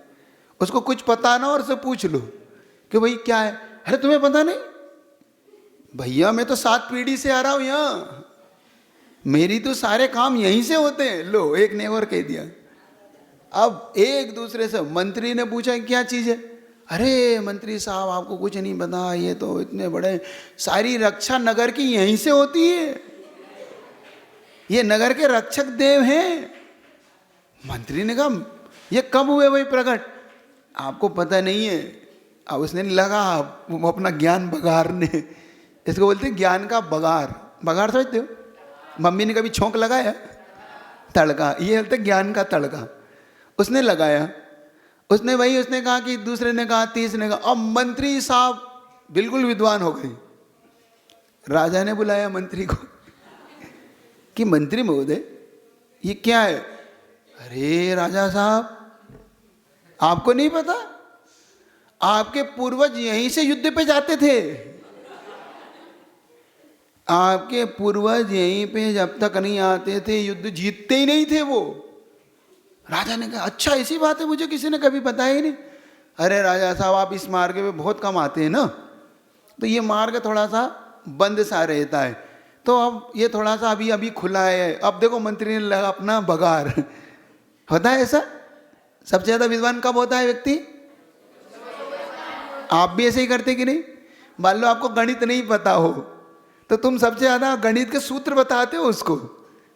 उसको कुछ पता ना और उससे पूछ लो कि भाई क्या है। अरे तुम्हें पता नहीं? भैया मैं तो 7 पीढ़ी से आ रहा हूं यहाँ, मेरी तो सारे काम यहीं से होते हैं। लो, एक ने और कह दिया। अब एक दूसरे से मंत्री ने पूछा क्या चीज है? अरे मंत्री साहब आपको कुछ नहीं पता, ये तो इतने बड़े, सारी रक्षा नगर की यहीं से होती है, ये नगर के रक्षक देव हैं। मंत्री ने कहा ये कब हुए भाई प्रकट? आपको पता नहीं है। अब उसने लगा वो अपना ज्ञान बघारने, इसको बोलते हैं ज्ञान का बघार। बघार समझते हो? मम्मी ने कभी छोंक लगाया? तड़का, ये होता है ज्ञान का तड़का। उसने लगाया, उसने कहा कि दूसरे ने कहा, तीसरे ने कहा, अब मंत्री साहब बिल्कुल विद्वान हो गए। राजा ने बुलाया मंत्री को कि मंत्री महोदय ये क्या है? अरे राजा साहब, आपको नहीं पता, आपके पूर्वज यहीं से युद्ध पे जाते थे। आपके पूर्वज यहीं पे जब तक नहीं आते थे युद्ध जीतते ही नहीं थे वो। राजा ने कहा अच्छा ऐसी बात है, मुझे किसी ने कभी बताया ही नहीं। अरे राजा साहब, आप इस मार्ग पे बहुत कम आते हैं ना, तो ये मार्ग थोड़ा सा बंद सा रहता है, तो अब ये थोड़ा सा अभी अभी खुला है। अब देखो मंत्री ने लगा अपना बगार। होता है ऐसा? सबसे ज़्यादा विद्वान कब होता है व्यक्ति? आप भी ऐसे ही करते कि नहीं? मान लो आपको गणित नहीं पता हो, तो तुम सबसे ज़्यादा गणित के सूत्र बताते हो उसको।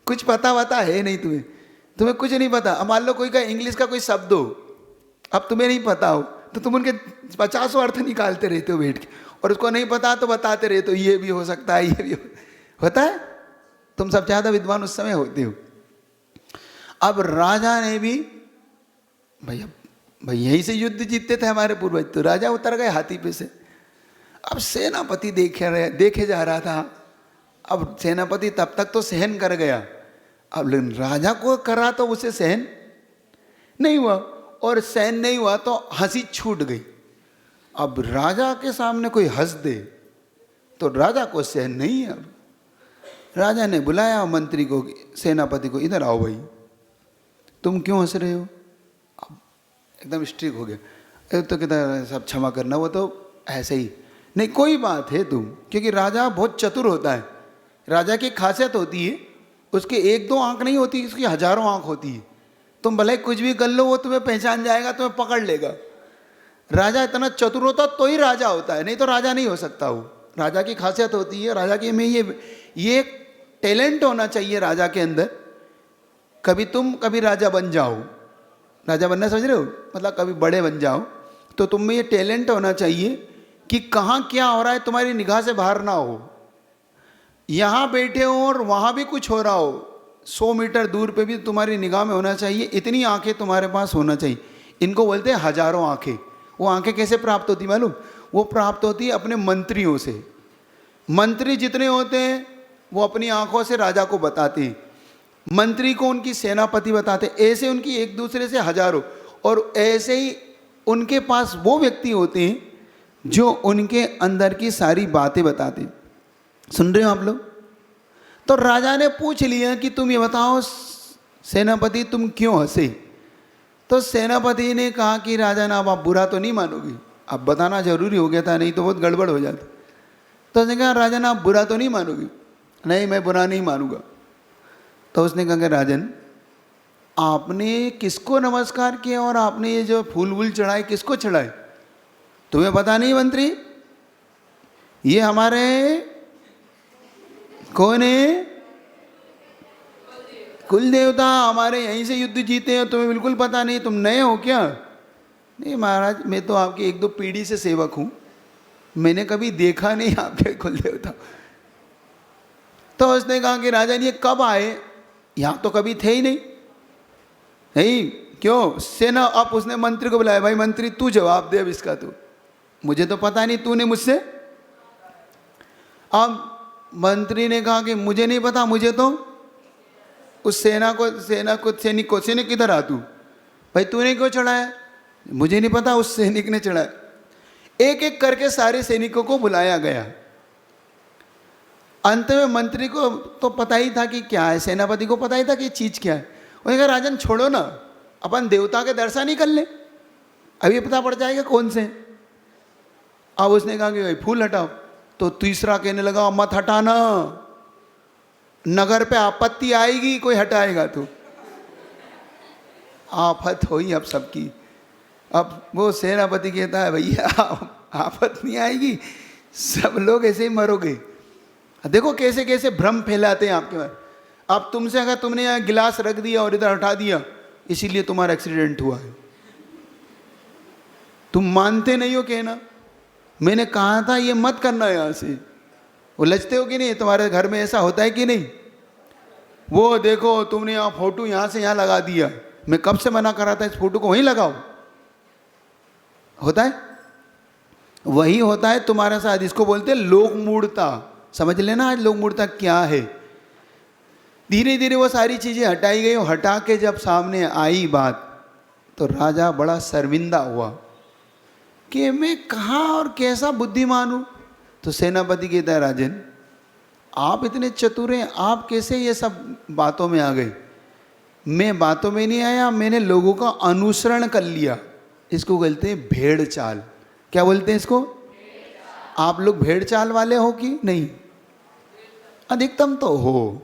कुछ पता है नहीं तुम्हें कुछ नहीं पता। अब मान लो कोई का इंग्लिश का कोई शब्द हो, अब तुम्हें नहीं पता हो, तो तुम उनके 50 अर्थ निकालते रहते हो बैठ के, और उसको नहीं पता तो बताते रहते हो, ये भी हो सकता है, ये भी होता है। तुम सबसे ज़्यादा विद्वान उस समय होते हो। अब राजा ने भी भाई यहीं से युद्ध जीतते थे हमारे पूर्वज, तो राजा उतर गए हाथी पे से। अब सेनापति देखे जा रहा था। अब सेनापति तब तक तो सहन कर गया, अब लेकिन राजा को करा तो उसे सहन नहीं हुआ, और सहन नहीं हुआ तो हंसी छूट गई। अब राजा के सामने कोई हंस दे तो राजा को सहन नहीं है। अब राजा ने बुलाया मंत्री को, सेनापति को, इधर आओ भाई, तुम क्यों हंस रहे हो? अब एकदम स्ट्रिक हो गया। तो कहता सब क्षमा करना, वो तो ऐसे ही नहीं, कोई बात है तुम, क्योंकि राजा बहुत चतुर होता है। राजा की खासियत होती है, उसके एक दो आंख नहीं होती, उसकी हजारों आंख होती है। तुम भले कुछ भी कर लो, वो तुम्हें पहचान जाएगा, तुम्हें पकड़ लेगा। राजा इतना चतुर होता तो ही राजा होता है, नहीं तो राजा नहीं हो सकता। वो राजा की खासियत होती है। राजा के में ये टैलेंट होना चाहिए राजा के अंदर। कभी तुम कभी राजा बन जाओ, राजा बनना समझ रहे हो, मतलब कभी बड़े बन जाओ, तो तुम में ये टैलेंट होना चाहिए कि कहाँ क्या हो रहा है तुम्हारी निगाह से बाहर ना हो। यहाँ बैठे हो और वहाँ भी कुछ हो रहा हो, 100 मीटर दूर पे भी तुम्हारी निगाह में होना चाहिए। इतनी आंखें तुम्हारे पास होना चाहिए। इनको बोलते हैं हजारों आंखें। वो आंखें कैसे प्राप्त होती मालूम? वो प्राप्त होती है अपने मंत्रियों से। मंत्री जितने होते हैं वो अपनी आंखों से राजा को बताते हैं, मंत्री को उनकी सेनापति बताते, ऐसे उनकी एक दूसरे से हजारों। और ऐसे ही उनके पास वो व्यक्ति होते हैं जो उनके अंदर की सारी बातें बताते। सुन रहे हो आप लोग? तो राजा ने पूछ लिया कि तुम ये बताओ सेनापति, तुम क्यों हंसे? तो सेनापति ने कहा कि राजा ना, अब आप बुरा तो नहीं मानोगे, अब बताना जरूरी हो गया था, नहीं तो बहुत गड़बड़ हो जाता। तो उसने कहा राजन आप बुरा तो नहीं मानोगे? नहीं, मैं बुरा नहीं मानूंगा। तो उसने कहा कि राजन, आपने किसको नमस्कार किया और आपने ये जो फूल वूल चढ़ाए किसको चढ़ाए? तुम्हें पता नहीं मंत्री? ये हमारे कौन है? कुल देवता, हमारे यहीं से युद्ध जीते हैं, तुम्हें बिल्कुल पता नहीं? तुम नए हो क्या? नहीं महाराज, मैं तो आपकी 1-2 पीढ़ी से सेवक हूँ, मैंने कभी देखा नहीं आपके कुल देवता। तो उसने कहा कि राजन ये कब आए? यहाँ तो कभी थे ही नहीं। नहीं क्यों? सेना, अब उसने मंत्री को बुलाया, भाई मंत्री तू जवाब दे अब इसका, तू, मुझे तो पता नहीं, तूने मुझसे। अब मंत्री ने कहा कि मुझे नहीं पता, मुझे तो उस सैनिक किधर आ तू? भाई तूने क्यों चढ़ाया? मुझे नहीं पता, उस सैनिक ने चढ़ाया। एक एक करके सारे सैनिकों को बुलाया गया। अंत में मंत्री को तो पता ही था कि क्या है, सेनापति को पता ही था कि चीज क्या है। उसने कहा राजन छोड़ो ना, अपन देवता के दर्शन ही कर ले, अभी पता पड़ जाएगा कौन से। अब उसने कहा कि भाई फूल हटाओ। तो तीसरा कहने लगा मत हटाना, नगर पे आपत्ति आएगी, कोई हटाएगा तो आफत होई अब सबकी। अब वो सेनापति कहता है भैया आफत नहीं आएगी, सब लोग ऐसे ही मरोगे। देखो कैसे कैसे भ्रम फैलाते हैं आपके बारे। अब तुमसे अगर तुमने यहाँ गिलास रख दिया और इधर हटा दिया, इसीलिए तुम्हारा एक्सीडेंट हुआ है, तुम मानते नहीं हो कहना। मैंने कहा था ये मत करना यहाँ से। वो लजते हो कि नहीं? तुम्हारे घर में ऐसा होता है कि नहीं? वो देखो तुमने यहाँ फोटो यहाँ से यहाँ लगा दिया, मैं कब से मना कर रहा था इस फोटो को वहीं लगाओ। होता है, वही होता है तुम्हारे साथ। इसको बोलते हैं लोक मूढ़ता। समझ लेना आज लोक मूढ़ता क्या है। धीरे धीरे वो सारी चीज़ें हटाई गई। हटा के जब सामने आई बात तो राजा बड़ा शर्मिंदा हुआ कि मैं कहाँ और कैसा बुद्धिमान हूँ। तो सेनापति कहता है राजन आप इतने चतुर हैं, आप कैसे ये सब बातों में आ गए। मैं बातों में नहीं आया, मैंने लोगों का अनुसरण कर लिया। इसको बोलते हैं भेड़ चाल। क्या बोलते हैं इसको? आप लोग भेड़ चाल वाले हो कि नहीं? अधिकतम तो हो।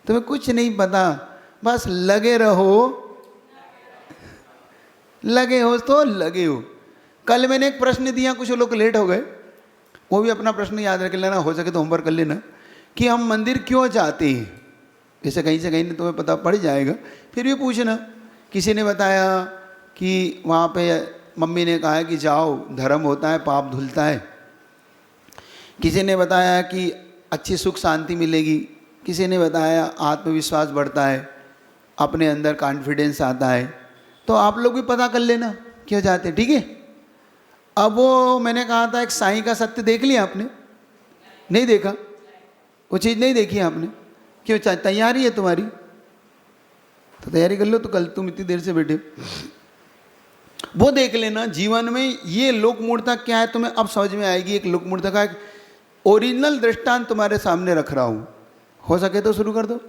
तुम्हें कुछ नहीं पता, बस लगे रहो। लगे हो तो लगे हो। कल मैंने एक प्रश्न दिया, कुछ लोग लेट हो गए, वो भी अपना प्रश्न याद रख लेना, हो सके तो होमवर्क कर लेना कि हम मंदिर क्यों जाते हैं। जैसे कहीं से कहीं तुम्हें पता पड़ जाएगा, फिर भी पूछना। किसी ने बताया कि वहाँ पे मम्मी ने कहा है कि जाओ धर्म होता है, पाप धुलता है। किसी ने बताया कि अच्छी सुख शांति मिलेगी। किसी ने बताया आत्मविश्वास बढ़ता है, अपने अंदर कॉन्फिडेंस आता है। तो आप लोग भी पता कर लेना क्यों जाते हैं, ठीक है। अब वो मैंने कहा था एक साईं का सत्य देख लिया आपने? नहीं देखा, वो चीज़ नहीं देखी आपने। क्यों? तैयारी है तुम्हारी तो तैयारी कर लो। तो कल तुम इतनी देर से बैठे हो, वो देख लेना। जीवन में ये लोक मूढ़ता क्या है तुम्हें अब समझ में आएगी। एक लोक मूढ़ता का एक ओरिजिनल दृष्टांत तुम्हारे सामने रख रहा हूँ, हो सके तो शुरू कर दो।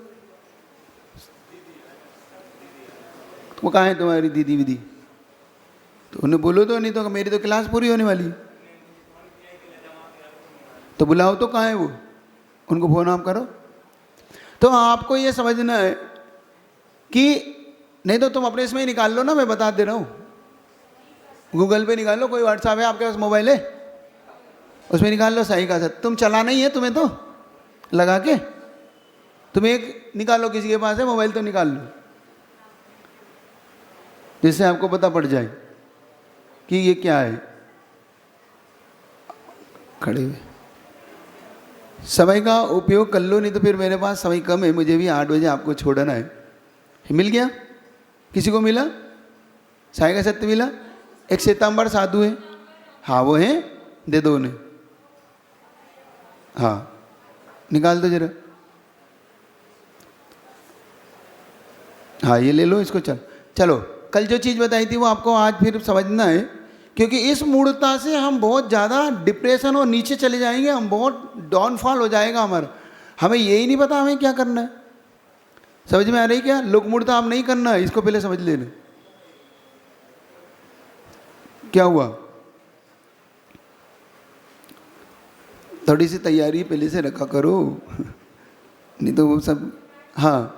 वो कहाँ है तुम्हारी दीदी विदी? तो उन्हें बोलो तो, नहीं तो मेरी तो क्लास पूरी होने वाली है। तो बुलाओ तो, कहाँ है वो? उनको फोन आप करो। तो आपको ये समझना है कि नहीं तो तुम अपने इसमें ही निकाल लो ना, मैं बता दे रहा हूँ। गूगल पे निकाल लो, कोई व्हाट्सएप है आपके पास, मोबाइल है, उसमें निकाल लो सही का सच। तुम चलाना ही है तुम्हें तो लगा के। तुम एक निकालो, किसी के पास है मोबाइल तो निकाल लो, जिससे आपको पता पड़ जाए कि ये क्या है। खड़े हुए समय का उपयोग कर लो, नहीं तो फिर मेरे पास समय कम है, मुझे भी 8 बजे आपको छोड़ना है। मिल गया? किसी को मिला? साई का सत्य मिला? एक श्वेतांबर साधु है, हाँ वो है, दे दो उन्हें। हाँ निकाल दो जरा। हाँ ये ले लो इसको। चलो कल जो चीज़ बताई थी वो आपको आज फिर समझना है, क्योंकि इस मूढ़ता से हम बहुत ज़्यादा डिप्रेशन और नीचे चले जाएंगे, हम बहुत डाउनफॉल हो जाएगा हमारा। हमें यही नहीं पता हमें क्या करना है। समझ में आ रही क्या? लोक मूढ़ता हम नहीं करना है, इसको पहले समझ लेना। क्या हुआ? थोड़ी सी तैयारी पहले से रखा करो, नहीं तो वो सब। हाँ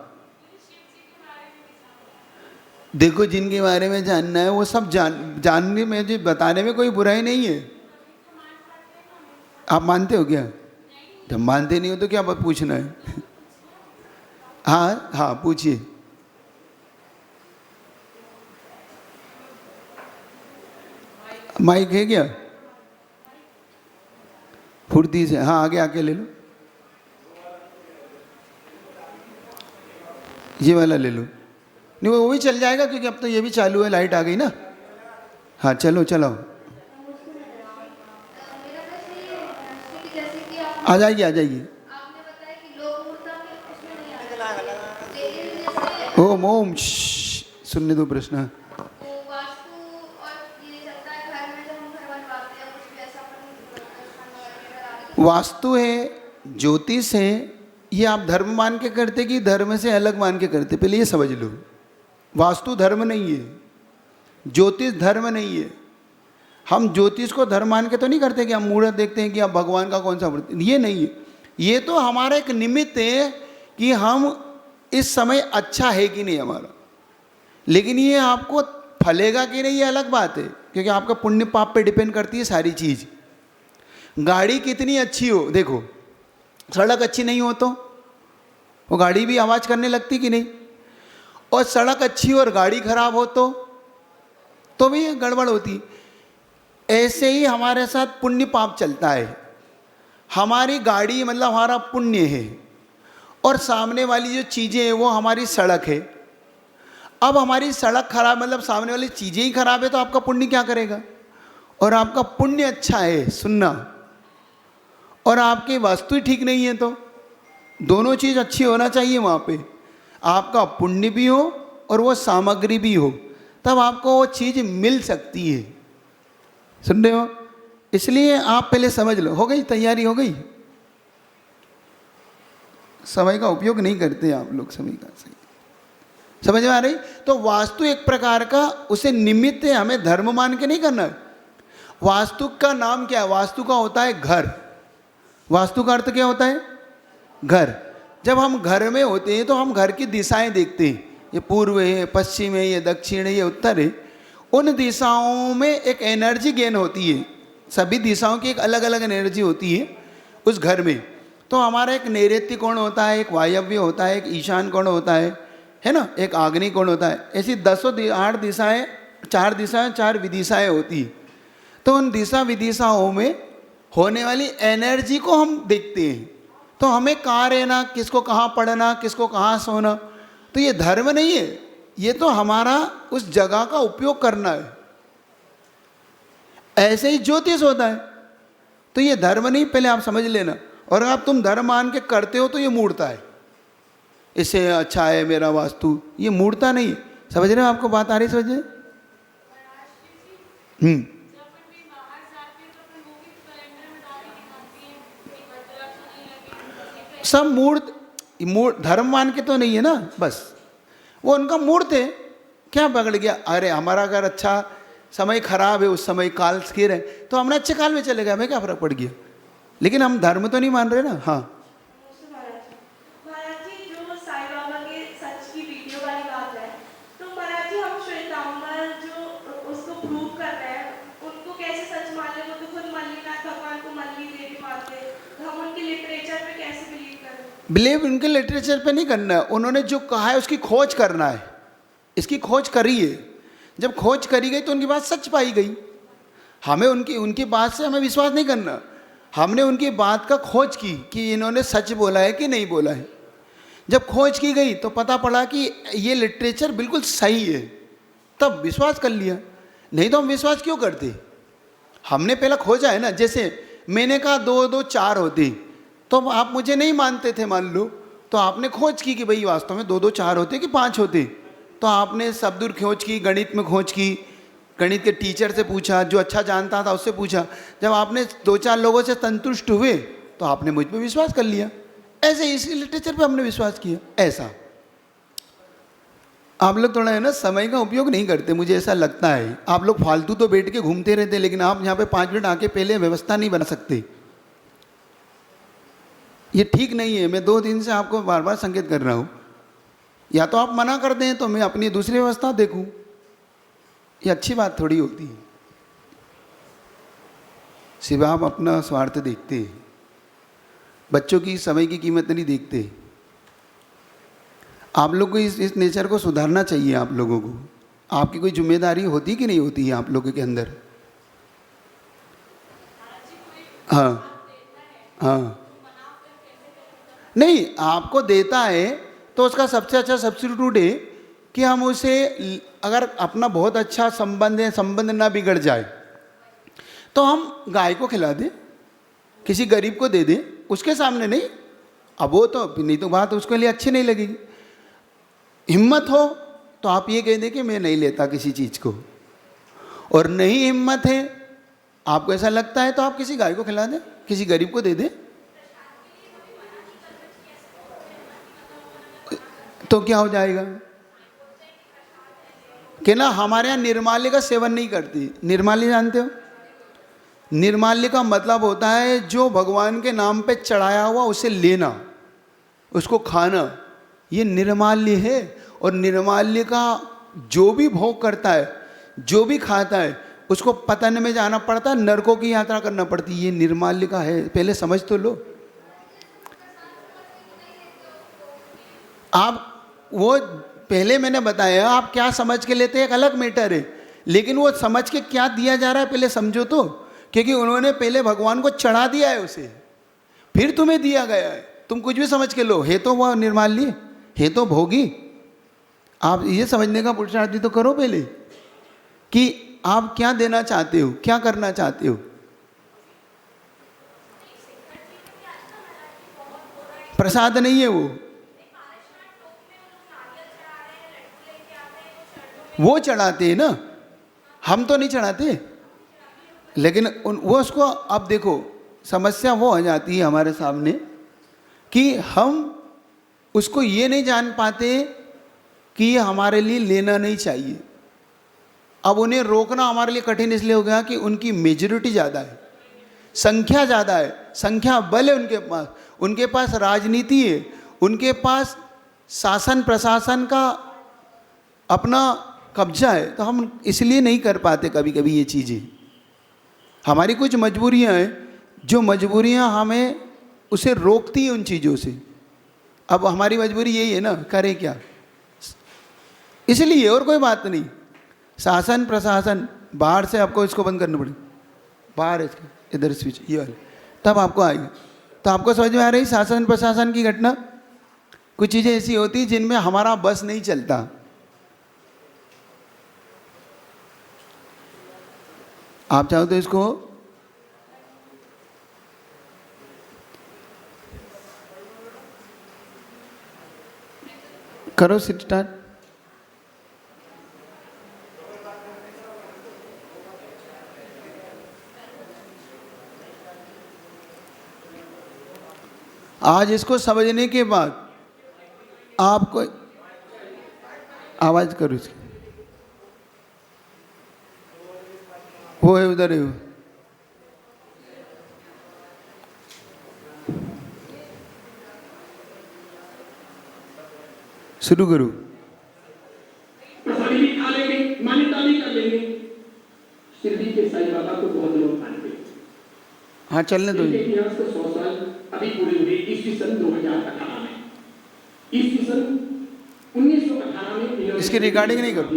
देखो, जिनके बारे में जानना है वो सब जानने में, जो बताने में कोई बुराई नहीं है। आप मानते हो क्या? जब मानते नहीं हो तो क्या पूछना है? हाँ हाँ पूछिए। माइक है क्या? फुर्ती से, हाँ आगे आके ले लो, ये वाला ले लो। नहीं वो भी चल जाएगा, क्योंकि अब तो ये भी चालू है, लाइट आ गई ना। हाँ चलो चलाओ, आ जाइए आ जाइए। ओम ओम सुनने दो प्रश्न। वास्तु है, ज्योतिष है, ये आप धर्म मान के करते कि धर्म से अलग मान के करते? पहले ये समझ लो। वास्तु धर्म नहीं है, ज्योतिष धर्म नहीं है। हम ज्योतिष को धर्म मान के तो नहीं करते कि हम मुहूर्त देखते हैं कि आप भगवान का कौन सा व्रत, ये नहीं है। ये तो हमारा एक निमित्त है कि हम इस समय अच्छा है कि नहीं हमारा। लेकिन ये आपको फलेगा कि नहीं ये अलग बात है, क्योंकि आपका पुण्य पाप पे डिपेंड करती है सारी चीज़। गाड़ी कितनी अच्छी हो, देखो सड़क अच्छी नहीं हो तो वो गाड़ी भी आवाज़ करने लगती कि नहीं, और सड़क अच्छी और गाड़ी खराब हो तो भी गड़बड़ होती। ऐसे ही हमारे साथ पुण्य पाप चलता है। हमारी गाड़ी मतलब हमारा पुण्य है, और सामने वाली जो चीज़ें हैं वो हमारी सड़क है। अब हमारी सड़क खराब, मतलब सामने वाली चीज़ें ही खराब है, तो आपका पुण्य क्या करेगा? और आपका पुण्य अच्छा है सुनना, और आपकी वास्तु ही ठीक नहीं है, तो दोनों चीज़ अच्छी होना चाहिए वहाँ पे। आपका पुण्य भी हो और वो सामग्री भी हो, तब आपको वो चीज़ मिल सकती है। सुन रहे हो? इसलिए आप पहले समझ लो। हो गई तैयारी? हो गई? समय का उपयोग नहीं करते आप लोग, समय का सही समझ में आ रही? तो वास्तु एक प्रकार का उसे निमित्त है, हमें धर्म मान के नहीं करना है। वास्तु का नाम क्या है? वास्तु का होता है घर। वास्तु का अर्थ क्या होता है? घर। जब हम घर में होते हैं तो हम घर की दिशाएं देखते हैं, ये पूर्व है, पश्चिम है, ये दक्षिण है, ये उत्तर है। उन दिशाओं में एक एनर्जी गेन होती है, सभी दिशाओं की एक अलग अलग एनर्जी होती है उस घर में। तो हमारा एक नैऋत्य कोण होता है, एक वायव्य होता है, एक ईशान कोण होता है ना, एक आग्नेय कोण होता है। ऐसी 8 दिशाएं, 4 दिशाएं, 4 विदिशाएं होती है। तो उन दिशा विदिशाओं में होने वाली एनर्जी को हम देखते हैं। तो हमें कहाँ रहना, किसको कहाँ पढ़ना, किसको कहाँ सोना, तो ये धर्म नहीं है, ये तो हमारा उस जगह का उपयोग करना है। ऐसे ही ज्योतिष होता है, तो ये धर्म नहीं, पहले आप समझ लेना। और अगर तुम धर्म मान के करते हो तो ये मूर्ता है, इससे अच्छा है मेरा वास्तु, ये मूर्ता नहीं है। समझ रहे हो? आपको बात आ रही समझ? सब मूर्त धर्म मान के तो नहीं है ना, बस वो उनका मूर्त है। क्या पकड़ गया? अरे हमारा अगर अच्छा समय खराब है, उस समय काल स्थिर है, तो हमने अच्छे काल में चले गए, हमें क्या फर्क पड़ गया? लेकिन हम धर्म तो नहीं मान रहे ना। हाँ महाराज जी, जो साईं बाबा के सच की वीडियो वाली बात है, तो महाराज जी हम श्वेतांबर जो उसको प्रूव कर रहे हैं, उनको कैसे सच मान ले? वो तो खुद मल्लिनाथ भगवान को मल्ली देवी मानते हैं, तो हम उनके लिटरेचर पे कैसे बिलीव करें? बिलीव उनके लिटरेचर पे नहीं करना है, उन्होंने जो कहा है उसकी खोज करना है। इसकी खोज करी है, जब खोज करी गई तो उनकी बात सच पाई गई। हमें उनकी बात से हमें विश्वास नहीं करना, हमने उनकी बात का खोज की कि इन्होंने सच बोला है कि नहीं बोला है। जब खोज की गई तो पता पड़ा कि ये लिटरेचर बिल्कुल सही है, तब विश्वास कर लिया। नहीं तो हम विश्वास क्यों करते? हमने पहला खोजा है ना। जैसे मैंने कहा 2 2 4 होते, तो आप मुझे नहीं मानते थे मान लो, तो आपने खोज की कि भाई वास्तव में 2 2 4 होते कि 5 होते। तो आपने शब्द खोज की, गणित में खोज की, गणित के टीचर से पूछा, जो अच्छा जानता था उससे पूछा। जब आपने 2-4 लोगों से संतुष्ट हुए तो आपने मुझ पर विश्वास कर लिया। ऐसे इसी लिटरेचर पे हमने विश्वास किया। ऐसा आप लोग थोड़ा है ना समय का उपयोग नहीं करते, मुझे ऐसा लगता है। आप लोग फालतू तो बैठ के घूमते रहते, लेकिन आप यहाँ पे 5 मिनट आके पहले व्यवस्था नहीं बना सकते। ये ठीक नहीं है। मैं 2 दिन से आपको बार बार संकेत कर रहा हूँ, या तो आप मना कर दें तो मैं अपनी दूसरी व्यवस्था देखूँ। ये अच्छी बात थोड़ी होती है। सिर्फ आप अपना स्वार्थ देखते हैं, बच्चों की समय की कीमत नहीं देखते। आप लोग को इस नेचर को सुधारना चाहिए। आप लोगों को आपकी कोई जिम्मेदारी होती कि नहीं होती है आप लोगों के अंदर? हाँ हाँ, नहीं आपको देता है तो उसका सबसे अच्छा सब्स्टिट्यूट है कि हम उसे, अगर अपना बहुत अच्छा संबंध है, संबंध ना बिगड़ जाए, तो हम गाय को खिला दें, किसी गरीब को दे दें, उसके सामने नहीं। अब वो तो नहीं, तो बात उसके लिए अच्छी नहीं लगेगी। हिम्मत हो तो आप ये कह दें कि मैं नहीं लेता किसी चीज़ को, और नहीं हिम्मत है, आपको ऐसा लगता है, तो आप किसी गाय को खिला दें, किसी गरीब को दे दें। तो क्या हो जाएगा कि ना, हमारे यहाँ निर्माल्य का सेवन नहीं करती। निर्माल्य जानते हो? निर्माल्य का मतलब होता है जो भगवान के नाम पे चढ़ाया हुआ उसे लेना, उसको खाना, ये निर्माल्य है। और निर्माल्य का जो भी भोग करता है, जो भी खाता है, उसको पतन में जाना पड़ता है, नरकों की यात्रा करना पड़ती है। ये निर्माल्य का है, पहले समझ तो लो। आप वो पहले मैंने बताया, आप क्या समझ के लेते हैं एक अलग मैटर है, लेकिन वो समझ के क्या दिया जा रहा है पहले समझो तो। क्योंकि उन्होंने पहले भगवान को चढ़ा दिया है उसे, फिर तुम्हें दिया गया है। तुम कुछ भी समझ के लो, है तो वह निर्माल्य, है तो भोगी। आप ये समझने का पुरुषार्थ भी तो करो पहले कि आप क्या देना चाहते हो, क्या करना चाहते हो। प्रसाद नहीं है वो चढ़ाते हैं ना, हम तो नहीं चढ़ाते। लेकिन वो उसको, अब देखो समस्या वो आ जाती है हमारे सामने कि हम उसको ये नहीं जान पाते कि ये हमारे लिए लेना नहीं चाहिए। अब उन्हें रोकना हमारे लिए कठिन इसलिए हो गया कि उनकी मेजॉरिटी ज़्यादा है, संख्या ज़्यादा है, संख्या बल है उनके पास राजनीति है, उनके पास शासन प्रशासन का अपना कब्जा है। तो हम इसलिए नहीं कर पाते कभी कभी ये चीज़ें। हमारी कुछ मजबूरियां हैं, जो मजबूरियां हमें उसे रोकती हैं उन चीज़ों से। अब हमारी मजबूरी यही है ना, करें क्या, इसलिए, और कोई बात नहीं। शासन प्रशासन बाहर से आपको इसको बंद करना पड़ेगा, बाहर इसके इधर स्विच ये वाले, तब आपको आएगा। तो आपको समझ में आ रही शासन प्रशासन की घटना। कुछ चीज़ें ऐसी होती जिनमें हमारा बस नहीं चलता। आप चाहो तो इसको करो स्टार्ट। आज इसको समझने के बाद आपको आवाज करो इसकी, वो है उधर है वो। शुरू करो। प्रसादी भी खा लेंगे, मान्यता भी कर लेंगे। शिरडी के साईं बाबा को बहुत लोग मानते हैं। हाँ चलने दो। इतिहास को 100 साल अभी पूरे हुए ईस्वी सन 2018 में। ईस्वी सन 1918 में इसकी रिकॉर्डिंग नहीं करो।